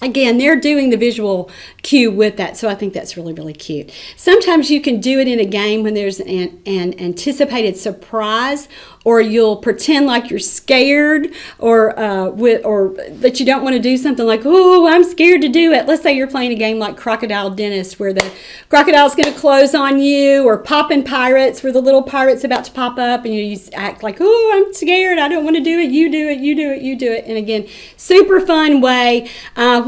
again, they're doing the visual cue with that, so I think that's really, really cute. Sometimes you can do it in a game when there's an anticipated surprise, or you'll pretend like you're scared, or that you don't want to do something like, oh, I'm scared to do it. Let's say you're playing a game like Crocodile Dentist, where the crocodile's going to close on you, or Poppin' Pirates, where the little pirate's about to pop up, and you act like, oh, I'm scared, I don't want to do it, you do it. And again, super fun way,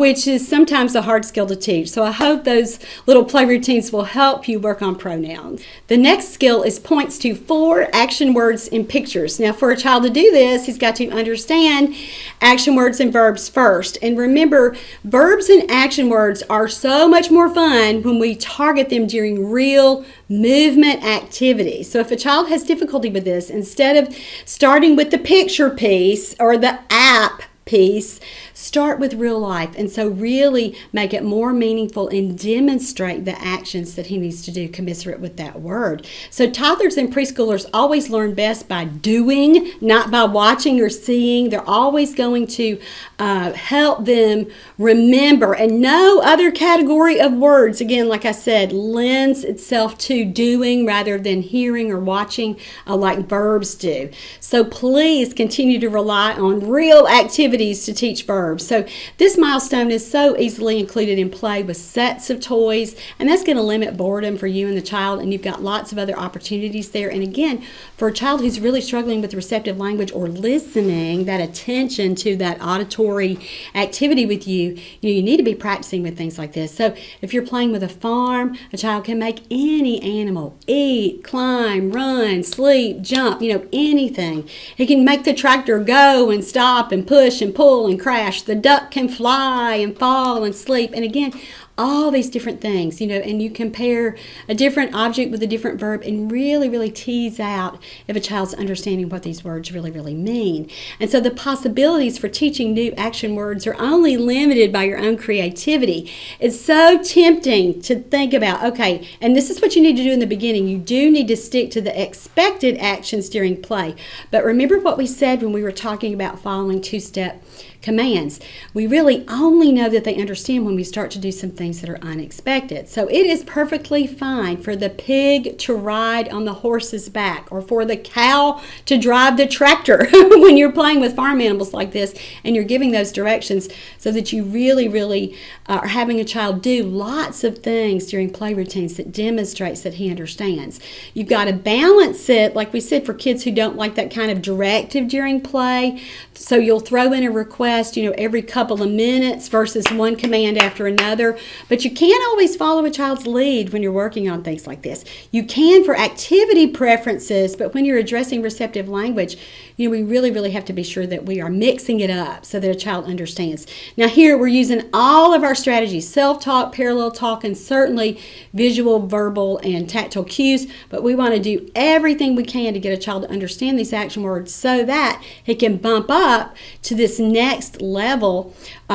which is sometimes a hard skill to teach. So I hope those little play routines will help you work on pronouns. The next skill is points to 4 action words in pictures. Now, for a child to do this, he's got to understand action words and verbs first. And remember, verbs and action words are so much more fun when we target them during real movement activity. So if a child has difficulty with this, instead of starting with the picture piece or the app piece, start with real life, and so really make it more meaningful and demonstrate the actions that he needs to do commensurate with that word. So toddlers and preschoolers always learn best by doing, not by watching or seeing. They're always going to help them remember, and no other category of words, again, like I said, lends itself to doing rather than hearing or watching like verbs do. So please continue to rely on real activities to teach verbs. So this milestone is so easily included in play with sets of toys, and that's going to limit boredom for you and the child, and you've got lots of other opportunities there. And again, for a child who's really struggling with receptive language or listening, that attention to that auditory activity with you, you need to be practicing with things like this. So if you're playing with a farm, a child can make any animal eat, climb, run, sleep, jump, anything. He can make the tractor go and stop and push and pull and crash. The duck can fly and fall and sleep. And again, all these different things, and you compare a different object with a different verb and really, really tease out if a child's understanding what these words really, really mean. And so the possibilities for teaching new action words are only limited by your own creativity. It's so tempting to think about, okay, and this is what you need to do in the beginning. You do need to stick to the expected actions during play. But remember what we said when we were talking about following two-step commands. We really only know that they understand when we start to do some things that are unexpected. So it is perfectly fine for the pig to ride on the horse's back, or for the cow to drive the tractor when you're playing with farm animals like this, and you're giving those directions so that you really, really are having a child do lots of things during play routines that demonstrates that he understands. You've got to balance it, like we said, for kids who don't like that kind of directive during play. So you'll throw in a request, every couple of minutes versus one command after another. But you can't always follow a child's lead when you're working on things like this. You can for activity preferences, but when you're addressing receptive language, we really, really have to be sure that we are mixing it up so that a child understands. Now here we're using all of our strategies, self-talk, parallel talk, and certainly visual, verbal, and tactile cues, but we want to do everything we can to get a child to understand these action words so that he can bump up to this next next level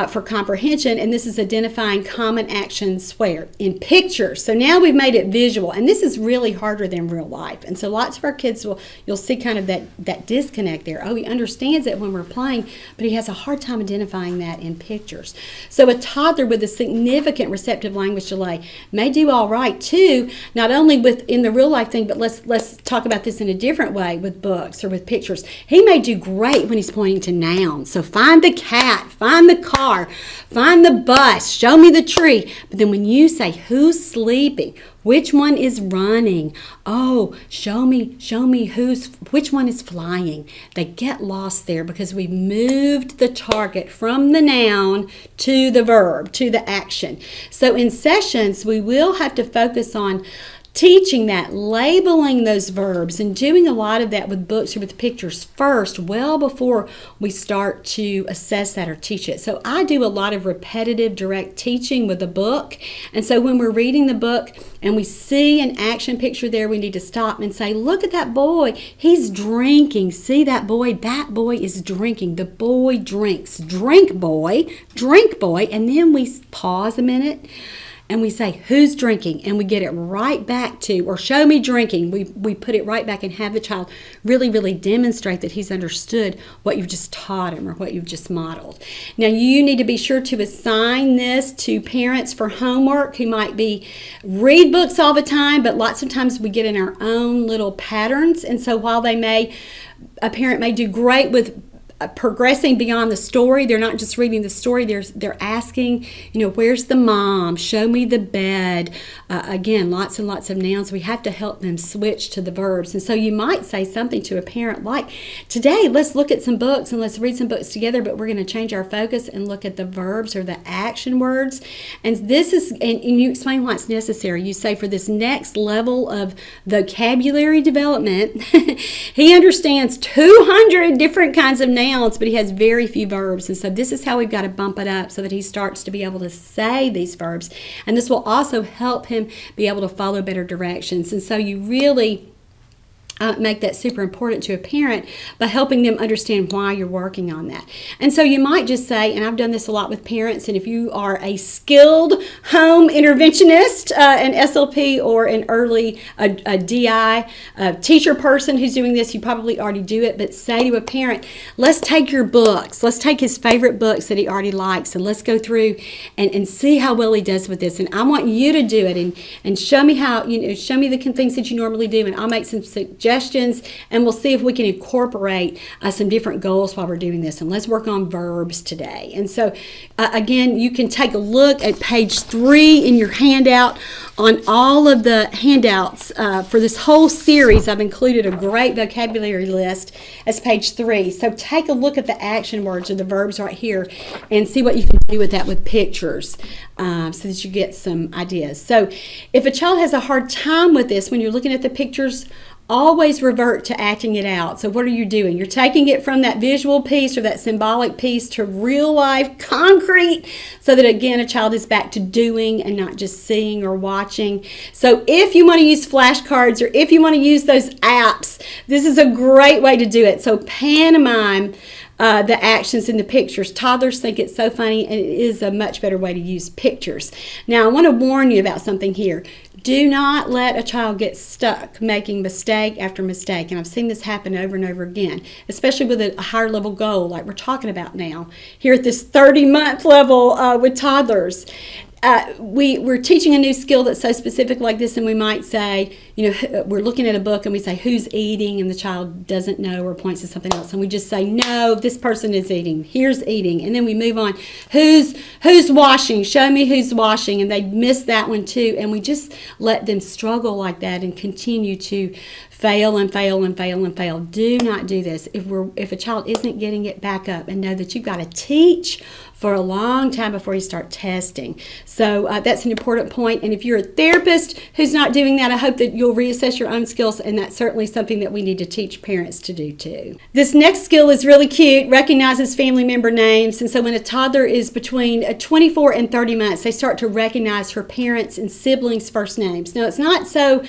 for comprehension, and this is identifying common actions where? In pictures. So now we've made it visual, and this is really harder than real life. And so lots of our kids you'll see kind of that disconnect there. Oh, he understands it when we're playing, but he has a hard time identifying that in pictures. So a toddler with a significant receptive language delay may do all right too, not only within the real life thing, but let's talk about this in a different way with books or with pictures. He may do great when he's pointing to nouns. So find the cat, find the car, find the bus, show me the tree. But then when you say who's sleeping, which one is running, oh, show me which one is flying. They get lost there because we've moved the target from the noun to the verb, to the action. So in sessions, we will have to focus on teaching that, labeling those verbs, and doing a lot of that with books or with pictures first, well before we start to assess that or teach it. So I do a lot of repetitive direct teaching with a book. And so when we're reading the book and we see an action picture there, we need to stop and say, look at that boy. He's drinking. See that boy? That boy is drinking. The boy drinks. Drink boy. Drink boy. And then we pause a minute and we say, who's drinking? And we get it right back to, or show me drinking. We put it right back and have the child really, really demonstrate that he's understood what you've just taught him or what you've just modeled. Now, you need to be sure to assign this to parents for homework who might read books all the time, but lots of times we get in our own little patterns. And so while a parent may do great with progressing beyond the story, they're not just reading the story, they're asking, where's the mom? Show me the bed. Again, lots and lots of nouns. We have to help them switch to the verbs. And so you might say something to a parent like, today, let's look at some books and let's read some books together, but we're going to change our focus and look at the verbs or the action words. And this is, and you explain why it's necessary. You say for this next level of vocabulary development, he understands 200 different kinds of nouns, but he has very few verbs. And so this is how we've got to bump it up so that he starts to be able to say these verbs. And this will also help him be able to follow better directions. And so you really make that super important to a parent by helping them understand why you're working on that. And so you might just say, and I've done this a lot with parents, and if you are a skilled home interventionist, an SLP or an early a DI, a teacher person who's doing this, you probably already do it, but say to a parent, let's take your books, let's take his favorite books that he already likes, and let's go through and see how well he does with this. And I want you to do it and show me how, show me the things that you normally do, and I'll make some suggestions, and we'll see if we can incorporate some different goals while we're doing this. And let's work on verbs today. And so again, you can take a look at page 3 in your handout. On all of the handouts for this whole series, I've included a great vocabulary list as page 3. So take a look at the action words or the verbs right here and see what you can do with that with pictures so that you get some ideas. So if a child has a hard time with this, when you're looking at the pictures, always revert to acting it out. So what are you doing? You're taking it from that visual piece or that symbolic piece to real life, concrete, so that again a child is back to doing and not just seeing or watching. So if you want to use flashcards or if you want to use those apps, this is a great way to do it. So pantomime the actions in the pictures. Toddlers think it's so funny, and it is a much better way to use pictures. Now, I want to warn you about something here. Do not let a child get stuck making mistake after mistake. And I've seen this happen over and over again, especially with a higher level goal like we're talking about now, here at this 30-month level with toddlers. We're teaching a new skill that's so specific like this, and we might say, we're looking at a book and we say, who's eating? And the child doesn't know or points to something else. And we just say, no, this person is eating. Here's eating. And then we move on. Who's washing? Show me who's washing. And they miss that one too. And we just let them struggle like that and continue to fail and fail and fail and fail. Do not do this. If a child isn't getting it back up, and know that you've got to teach for a long time before you start testing. So that's an important point. And if you're a therapist who's not doing that, I hope that you'll reassess your own skills, and that's certainly something that we need to teach parents to do too. This next skill is really cute, recognizes family member names. And so when a toddler is between 24 and 30 months, they start to recognize her parents' and siblings' first names. Now, it's not so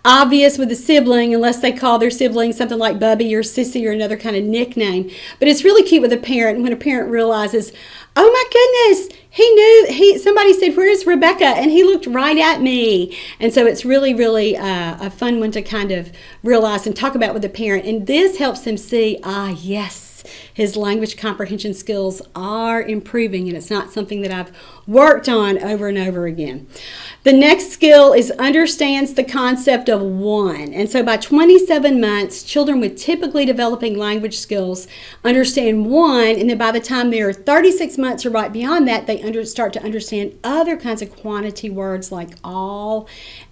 obvious with a sibling unless they call their sibling something like Bubby or Sissy or another kind of nickname. But it's really cute with a parent when a parent realizes, oh my goodness, somebody said, where is Rebecca? And he looked right at me. And so it's really, really a fun one to kind of realize and talk about with a parent. And this helps them see, yes, his language comprehension skills are improving, and it's not something that I've worked on over and over again. The next skill is understands the concept of one. And so by 27 months, children with typically developing language skills understand one, and then by the time they're 36 months or right beyond that, they start to understand other kinds of quantity words like all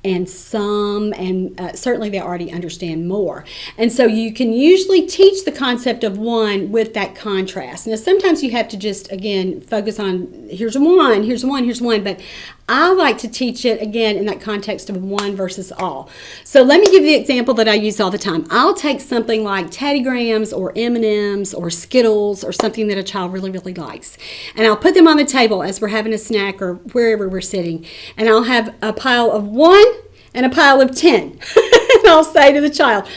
and some, and certainly they already understand more. And so you can usually teach the concept of one with that contrast. Now, sometimes you have to just, again, focus on here's one, but I like to teach it, again, in that context of one versus all. So let me give you the example that I use all the time. I'll take something like Teddygrams or M&Ms or Skittles or something that a child really, really likes. And I'll put them on the table as we're having a snack or wherever we're sitting. And I'll have a pile of 1 and a pile of 10. And I'll say to the child,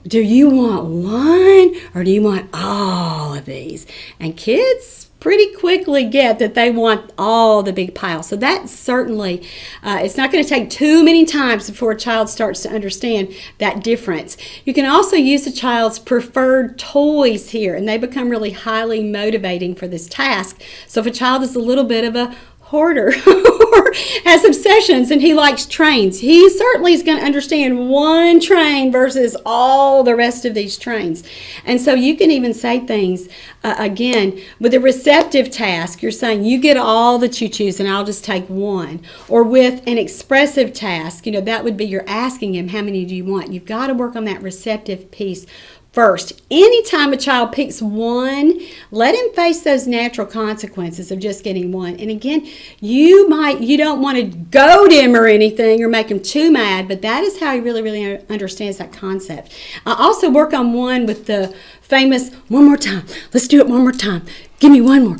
do you want 1 or do you want all of these? And kids pretty quickly get that they want all the big pile. So that's certainly, it's not going to take too many times before a child starts to understand that difference. You can also use the child's preferred toys here, and they become really highly motivating for this task. So if a child is a little bit of a hoarder or has obsessions and he likes trains, he certainly is going to understand one train versus all the rest of these trains. And so you can even say things, again, with a receptive task, you're saying you get all the choo-choos and I'll just take 1. Or with an expressive task, that would be you're asking him, how many do you want? You've got to work on that receptive piece first. Anytime a child picks 1, let him face those natural consequences of just getting 1. And again, you don't want to goad him or anything or make him too mad, but that is how he really, really understands that concept. I also work on 1 with the famous one more time. Let's do it one more time. Give me one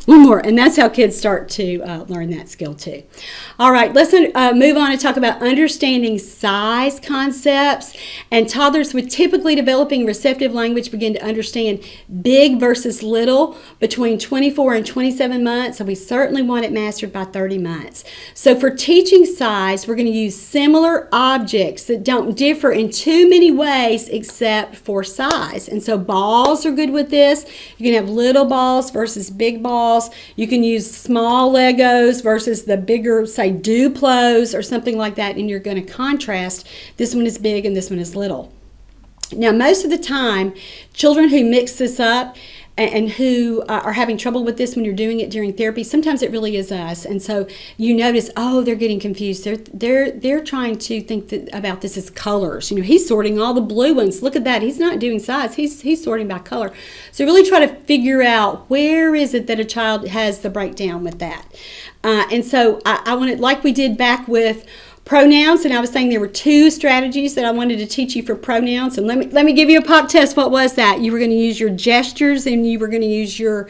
more. And that's how kids start to learn that skill too. All right, let's move on and talk about understanding size concepts. And toddlers with typically developing receptive language begin to understand big versus little between 24 and 27 months. So we certainly want it mastered by 30 months. So for teaching size, we're going to use similar objects that don't differ in too many ways except for size. And so balls are good with this. You can have little balls versus big balls. You can use small Legos versus the bigger, say, Duplos or something like that, and you're going to contrast. This one is big and this one is little. Now, most of the time, children who mix this up and who are having trouble with this when you're doing it during therapy, sometimes it really is us. And so you notice, they're getting confused. They're trying to think about this as colors. He's sorting all the blue ones. Look at that. He's not doing size. He's sorting by color. So really try to figure out where is it that a child has the breakdown with that. And so I want it, like we did back with pronouns, and I was saying there were 2 strategies that I wanted to teach you for pronouns. And let me give you a pop test. What was that? You were going to use your gestures, and you were going to use your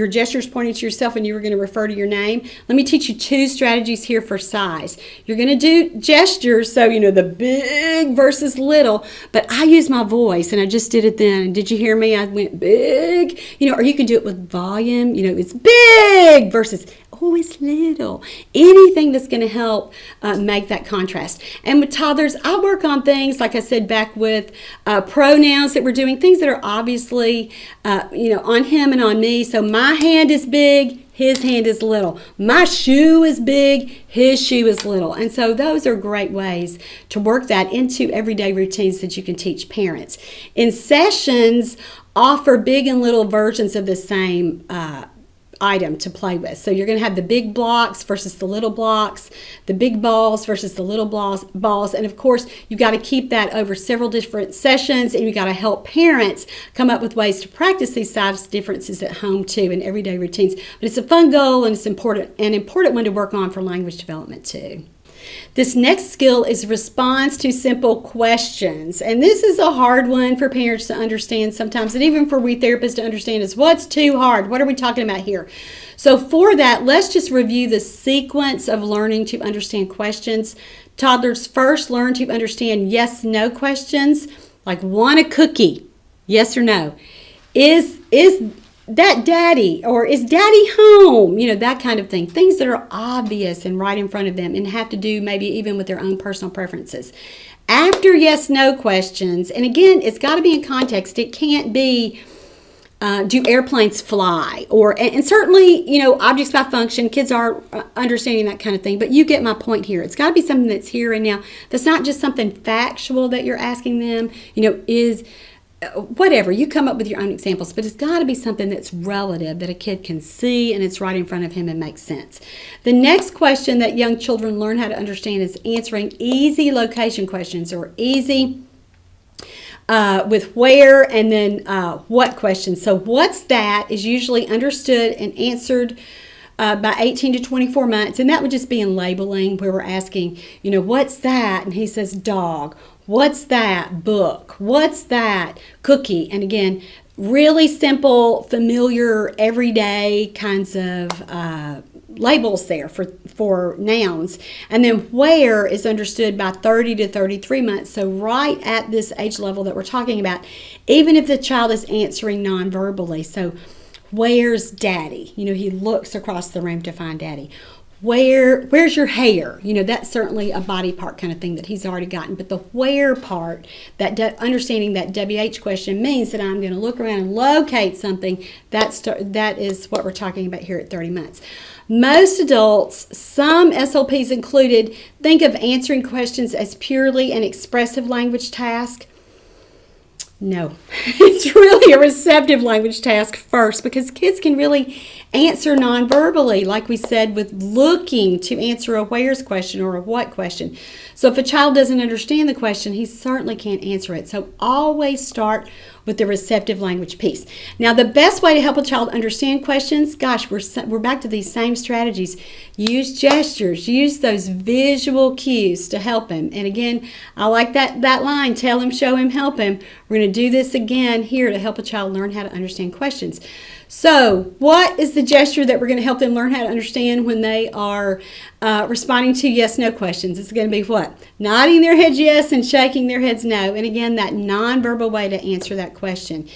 gestures pointing to yourself, and you were going to refer to your name. Let me teach you 2 strategies here for size. You're going to do gestures, so the big versus little, but I use my voice, and I just did it then. And did you hear me? I went big, or you can do it with volume. It's big versus it's little. Anything that's going to help make that contrast. And with toddlers, I work on things, like I said, back with pronouns that we're doing, things that are obviously, on him and on me. So my hand is big, his hand is little. My shoe is big, his shoe is little. And so those are great ways to work that into everyday routines that you can teach parents. In sessions, offer big and little versions of the same item to play with. So you're going to have the big blocks versus the little blocks, the big balls versus the little balls. And of course, you've got to keep that over several different sessions, and you've got to help parents come up with ways to practice these size differences at home too in everyday routines. But it's a fun goal, and it's an important one to work on for language development too. This next skill is response to simple questions. And this is a hard one for parents to understand sometimes, and even for we therapists to understand, is what's too hard? What are we talking about here? So for that, let's just review the sequence of learning to understand questions. Toddlers first learn to understand yes/no questions, like want a cookie, yes or no. Is that daddy, or is daddy home? That kind of thing. Things that are obvious and right in front of them and have to do maybe even with their own personal preferences. After yes/no questions, and again, it's got to be in context. It can't be, do airplanes fly? And certainly, objects by function, kids are understanding that kind of thing, but you get my point here. It's got to be something that's here and now. That's not just something factual that you're asking them, is whatever, you come up with your own examples, but it's got to be something that's relative, that a kid can see and it's right in front of him and makes sense. The next question that young children learn how to understand is answering easy location questions, or easy with where and then what questions. So what's that is usually understood and answered by 18 to 24 months, and that would just be in labeling, where we're asking, what's that? And he says dog. What's that? Book. What's that? Cookie. And again, really simple, familiar, everyday kinds of labels there for nouns. And then where is understood by 30 to 33 months. So right at this age level that we're talking about, even if the child is answering non-verbally. So where's daddy? He looks across the room to find daddy. Where's your hair? That's certainly a body part kind of thing that he's already gotten. But the where part, understanding that WH question means that I'm going to look around and locate something. That is what we're talking about here at 30 months. Most adults, some SLPs included, think of answering questions as purely an expressive language task. No, it's really a receptive language task first, because kids can really answer non-verbally, like we said, with looking to answer a where's question or a what question. So if a child doesn't understand the question, he certainly can't answer it. So always start with the receptive language piece. Now, the best way to help a child understand questions, gosh, we're back to these same strategies. Use gestures, use those visual cues to help him. And again, I like that line, tell him, show him, help him. We're going to do this again here to help a child learn how to understand questions. So what is the gesture that we're going to help them learn how to understand when they are responding to yes/no questions? It's going to be what? Nodding their heads yes and shaking their heads no. And again, that nonverbal way to answer that question.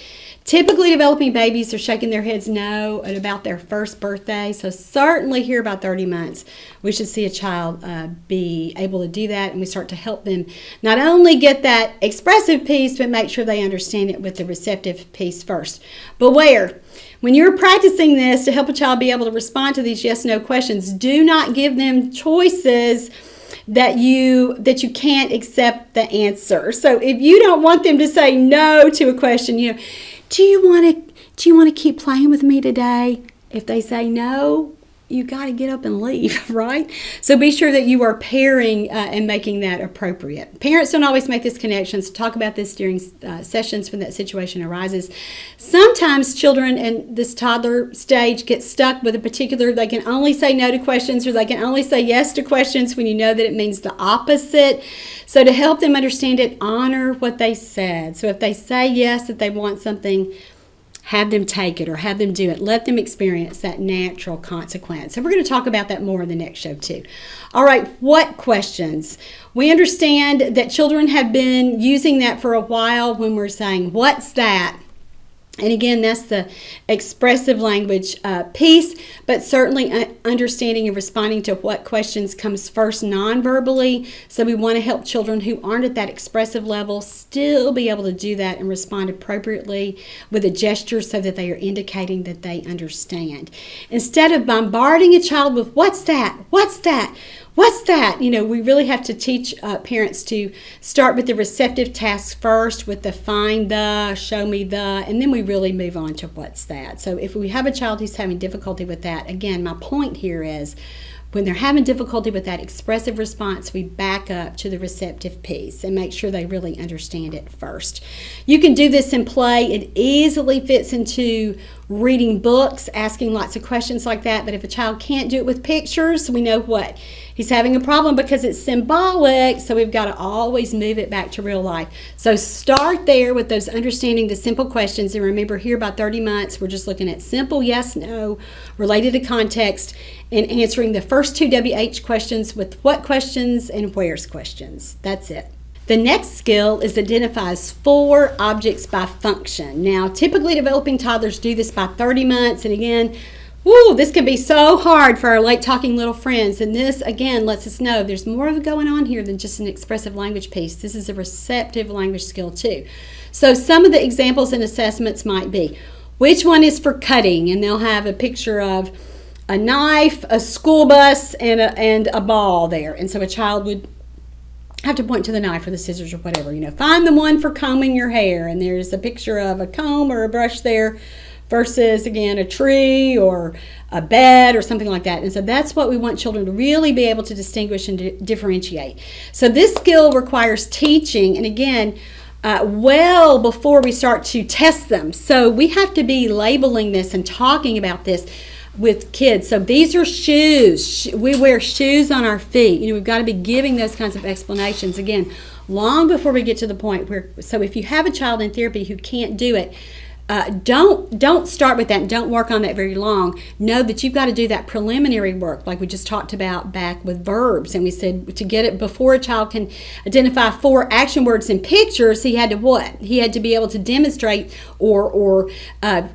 Typically, developing babies are shaking their heads no at about their first birthday. So certainly here about 30 months, we should see a child be able to do that. And we start to help them not only get that expressive piece, but make sure they understand it with the receptive piece first. Beware. When you're practicing this to help a child be able to respond to these yes/no questions, do not give them choices that you can't accept the answer. So if you don't want them to say no to a question, do you want to keep playing with me today? If they say no, you got to get up and leave, right? So be sure that you are pairing and making that appropriate. Parents don't always make this connection, so talk about this during sessions when that situation arises. Sometimes children in this toddler stage get stuck with a particular, they can only say no to questions, or they can only say yes to questions when you know that it means the opposite. So to help them understand it, honor what they said. So if they say yes, that they want something, have them take it or have them do it. Let them experience that natural consequence. And we're going to talk about that more in the next show too. All right, what questions? We understand that children have been using that for a while when we're saying, what's that? And again, that's the expressive language piece, but certainly understanding and responding to what questions comes first non-verbally. So we want to help children who aren't at that expressive level still be able to do that and respond appropriately with a gesture so that they are indicating that they understand. Instead of bombarding a child with, what's that? What's that? what's that? We really have to teach parents to start with the receptive tasks first, with the find the, show me the, and then we really move on to what's that. So if we have a child who's having difficulty with that, again, my point here is when they're having difficulty with that expressive response, we back up to the receptive piece and make sure they really understand it first. You can do this in play. It easily fits into reading books, asking lots of questions like that. But if a child can't do it with pictures, we know what? He's having a problem because it's symbolic, so we've got to always move it back to real life. So start there with those understanding the simple questions. And remember, here by 30 months, we're just looking at simple yes, no, related to context, and answering the first 2 WH questions with what questions and where's questions. That's it. The next skill is identifies 4 objects by function. Now, typically developing toddlers do this by 30 months, and again, this can be so hard for our late talking little friends. And this, again, lets us know there's more going on here than just an expressive language piece. This is a receptive language skill too. So some of the examples and assessments might be, which one is for cutting? And they'll have a picture of a knife, a school bus, and a ball there. And so a child would have to point to the knife or the scissors or whatever. Find the one for combing your hair. And there's a picture of a comb or a brush there, versus, again, a tree or a bed or something like that. And so that's what we want children to really be able to distinguish and differentiate. So this skill requires teaching, and again, well before we start to test them. So we have to be labeling this and talking about this with kids. So these are shoes. We wear shoes on our feet. We've got to be giving those kinds of explanations, again, long before we get to the point where, so if you have a child in therapy who can't do it, don't start with that and don't work on that very long. Know that you've got to do that preliminary work like we just talked about back with verbs. And we said to get it before a child can identify 4 action words in pictures, he had to what? He had to be able to demonstrate or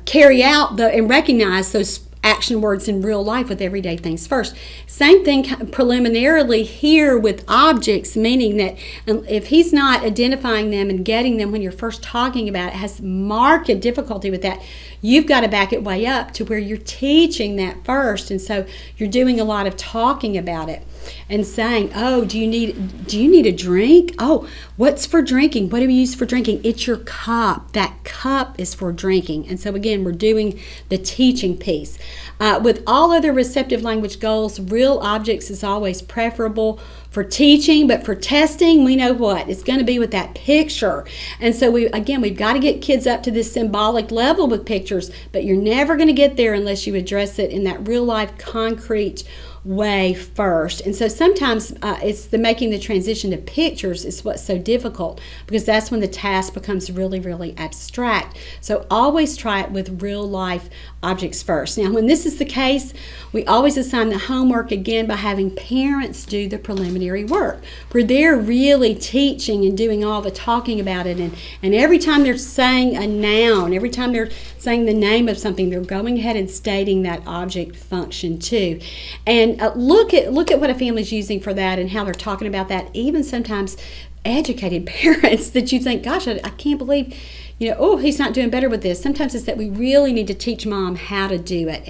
carry out and recognize those action words in real life with everyday things first. Same thing preliminarily here with objects, meaning that if he's not identifying them and getting them when you're first talking about it, has marked difficulty with that, you've got to back it way up to where you're teaching that first. And so you're doing a lot of talking about it and saying, oh, do you need a drink? Oh, what's for drinking? What do we use for drinking? It's your cup. That cup is for drinking. And so again, we're doing the teaching piece. With all other receptive language goals, real objects is always preferable for teaching, but for testing, we know what? It's going to be with that picture. And so we've got to get kids up to this symbolic level with pictures, but you're never going to get there unless you address it in that real life concrete way first. And so sometimes it's the making the transition to pictures is what's so difficult, because that's when the task becomes really, really abstract. So always try it with real life objects first. Now, when this is the case, we always assign the homework again by having parents do the preliminary work, where they're really teaching and doing all the talking about it. And every time they're saying a noun, every time they're saying the name of something, they're going ahead and stating that object function too. And look at what a family's using for that and how they're talking about that. Even sometimes educated parents that you think, gosh, I can't believe, he's not doing better with this. Sometimes it's that we really need to teach mom how to do it.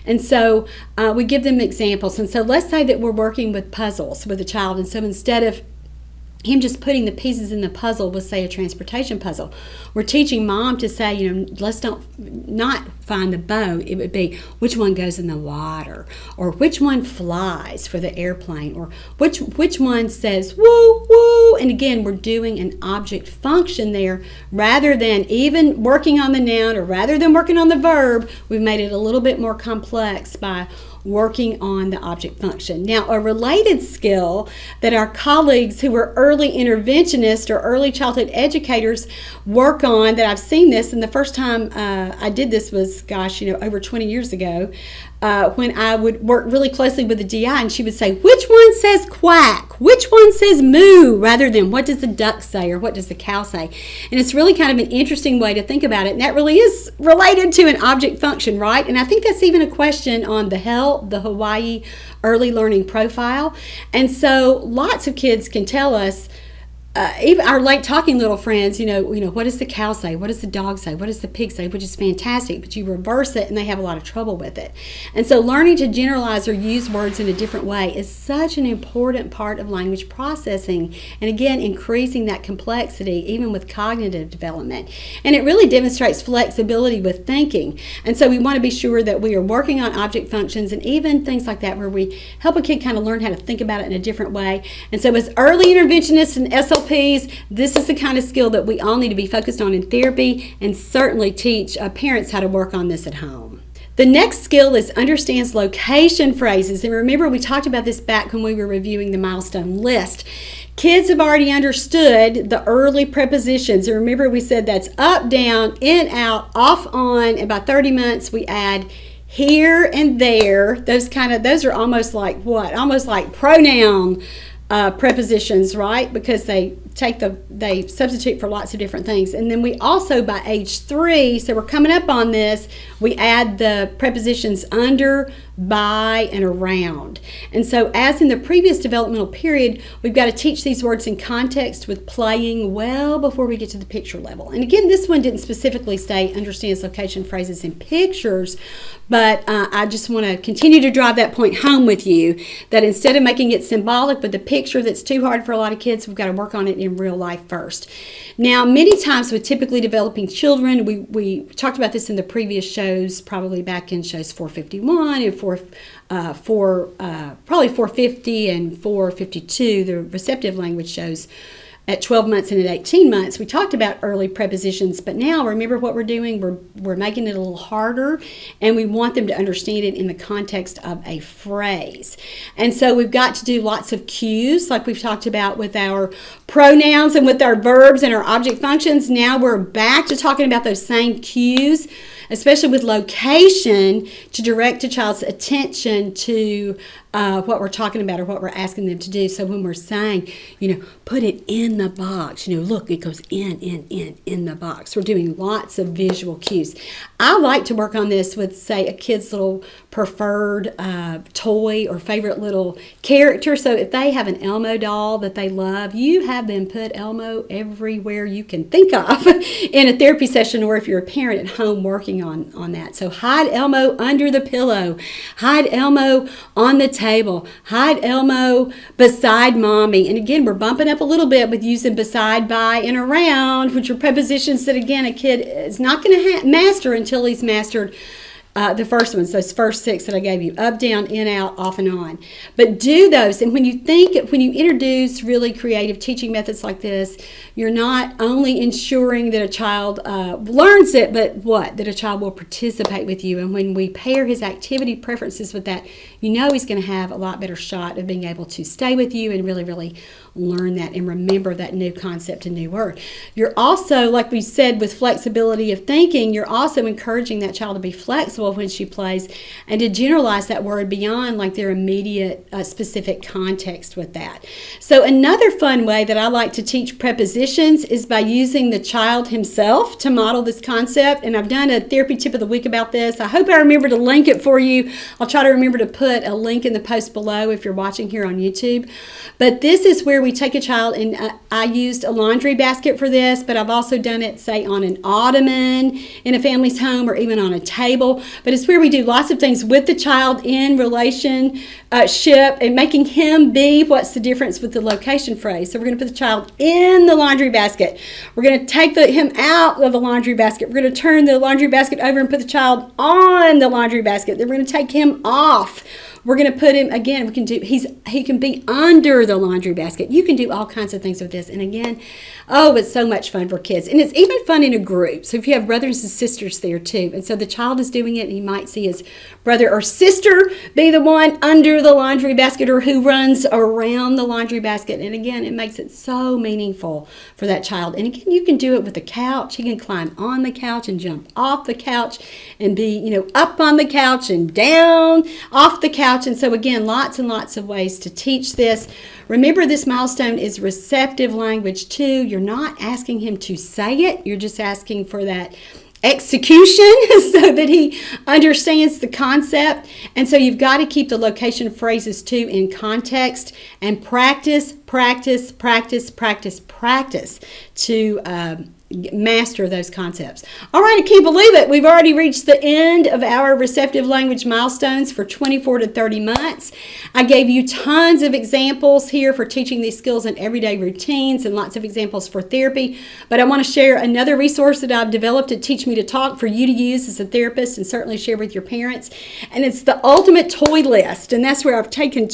And so we give them examples. And so let's say that we're working with puzzles with a child. And so instead of him just putting the pieces in the puzzle with, say, a transportation puzzle, we're teaching mom to say, let's not find the boat. It would be which one goes in the water, or which one flies for the airplane, or which one says woo woo. And again, we're doing an object function there rather than even working on the noun, or rather than working on the verb. We've made it a little bit more complex by working on the object function. Now, a related skill that our colleagues who are early interventionists or early childhood educators work on, that I've seen this, and the first time I did this was, over 20 years ago, when I would work really closely with the DI, and she would say, which one says quack? Which one says moo? Rather than what does the duck say or what does the cow say? And it's really kind of an interesting way to think about it. And that really is related to an object function, right? And I think that's even a question on the Hawaii Early Learning Profile. And so lots of kids can tell us even our late talking little friends, what does the cow say? What does the dog say? What does the pig say? Which is fantastic, but you reverse it and they have a lot of trouble with it. And so learning to generalize or use words in a different way is such an important part of language processing. And again, increasing that complexity even with cognitive development. And it really demonstrates flexibility with thinking. And so we want to be sure that we are working on object functions and even things like that where we help a kid kind of learn how to think about it in a different way. And so as early interventionists and SLPs, this is the kind of skill that we all need to be focused on in therapy, and certainly teach parents how to work on this at home. The next skill is understands location phrases. And remember, we talked about this back when we were reviewing the milestone list. Kids have already understood the early prepositions. And remember, we said that's up, down, in, out, off, on. And by 30 months, we add here and there. Those are almost like what? Almost like pronoun prepositions, right? Because they substitute for lots of different things. And then we also, by age 3, so we're coming up on this, we add the prepositions under, by, and around. And so as in the previous developmental period, we've got to teach these words in context with playing well before we get to the picture level. And again, this one didn't specifically say understands location phrases in pictures, but I just want to continue to drive that point home with you, that instead of making it symbolic with the picture that's too hard for a lot of kids, we've got to work on it in real life first. Now, many times with typically developing children, we talked about this in the previous shows, probably back in shows 451 and probably 450 and 452, the receptive language shows. At 12 months and at 18 months, we talked about early prepositions, but now remember what we're doing? We're making it a little harder, and we want them to understand it in the context of a phrase. And so we've got to do lots of cues, like we've talked about with our pronouns and with our verbs and our object functions. Now we're back to talking about those same cues, especially with location, to direct a child's attention to what we're talking about or what we're asking them to do. So when we're saying, put it in the box, look, it goes in the box. We're doing lots of visual cues. I like to work on this with, say, a kid's little preferred toy or favorite little character. So if they have an Elmo doll that they love, you have them put Elmo everywhere you can think of in a therapy session, or if you're a parent at home working on that. So hide Elmo under the pillow, hide Elmo on the table, hide Elmo beside mommy. And again, we're bumping up a little bit with using beside, by, and around, which are prepositions that, again, a kid is not going to master until he's mastered the first ones, those first 6 that I gave you: up, down, in, out, off, and on. But do those, and when you introduce really creative teaching methods like this, you're not only ensuring that a child learns it, but that a child will participate with you. And when we pair his activity preferences with that, he's going to have a lot better shot of being able to stay with you and really, really learn that and remember that new concept and new word. You're also, like we said, with flexibility of thinking, you're also encouraging that child to be flexible when she plays and to generalize that word beyond like their immediate specific context with that. So another fun way that I like to teach prepositions is by using the child himself to model this concept. And I've done a therapy tip of the week about this. I hope I remember to link it for you. I'll try to remember to put a link in the post below if you're watching here on YouTube. But this is where we take a child, and I used a laundry basket for this, but I've also done it, say, on an ottoman in a family's home or even on a table. But it's where we do lots of things with the child in relationship and making him be what's the difference with the location phrase. So we're going to put the child in the laundry basket. We're going to take him out of the laundry basket. We're going to turn the laundry basket over and put the child on the laundry basket. Then we're going to take him off. We're going to put him, again, he can be under the laundry basket. You can do all kinds of things with this. And again, it's so much fun for kids. And it's even fun in a group. So if you have brothers and sisters there too. And so the child is doing it, and he might see his brother or sister be the one under the laundry basket or who runs around the laundry basket. And again, it makes it so meaningful for that child. And again, you can do it with the couch. He can climb on the couch and jump off the couch and be, up on the couch and down off the couch. And so again, lots and lots of ways to teach this. Remember, this milestone is receptive language too. You're not asking him to say it. You're just asking for that execution so that he understands the concept. And so you've got to keep the location phrases too in context and practice to master those concepts. All right, I can't believe it. We've already reached the end of our receptive language milestones for 24 to 30 months. I gave you tons of examples here for teaching these skills in everyday routines and lots of examples for therapy. But I want to share another resource that I've developed at Teach Me to Talk for you to use as a therapist and certainly share with your parents. And it's the ultimate toy list. And that's where I've taken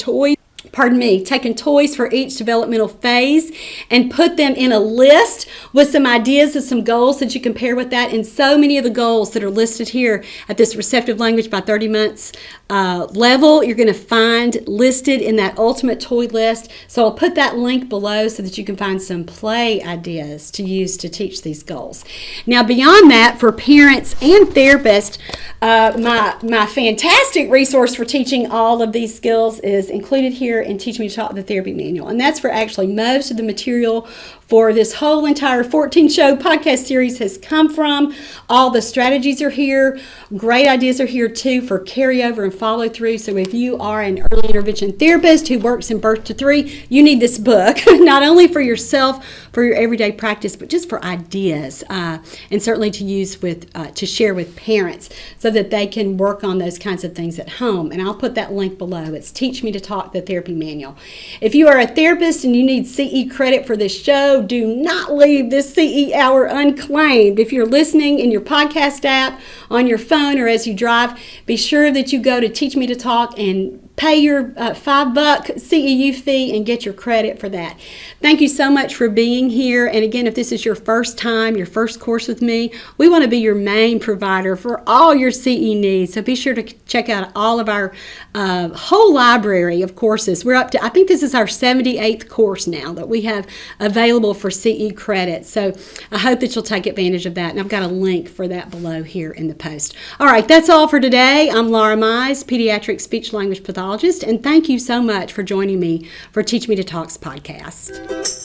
taken toys for each developmental phase and put them in a list with some ideas and some goals that you can pair with that. And so many of the goals that are listed here at this receptive language by 30 months level, you're going to find listed in that ultimate toy list. So I'll put that link below so that you can find some play ideas to use to teach these goals. Now, beyond that, for parents and therapists, my fantastic resource for teaching all of these skills is included here in Teach Me to Talk, the therapy manual. And that's where actually most of the material for this whole entire 14-show podcast series has come from. All the strategies are here. Great ideas are here too for carryover and follow through. So if you are an early intervention therapist who works in birth to 3, you need this book, not only for yourself, for your everyday practice, but just for ideas and certainly to use to share with parents so that they can work on those kinds of things at home. And I'll put that link below. It's Teach Me to Talk, the therapy manual. If you are a therapist and you need CE credit for this show, do not leave this CE hour unclaimed. If you're listening in your podcast app, on your phone, or as you drive, be sure that you go to Teach Me to Talk and pay your $5 CEU fee and get your credit for that. Thank you so much for being here. And again, if this is your first time, your first course with me, we want to be your main provider for all your CE needs. So be sure to check out all of our whole library of courses. We're up to, I think this is our 78th course now that we have available for CE credit. So I hope that you'll take advantage of that. And I've got a link for that below here in the post. All right, that's all for today. I'm Laura Mize, pediatric speech language pathologist, and thank you so much for joining me for Teach Me to Talk's podcast.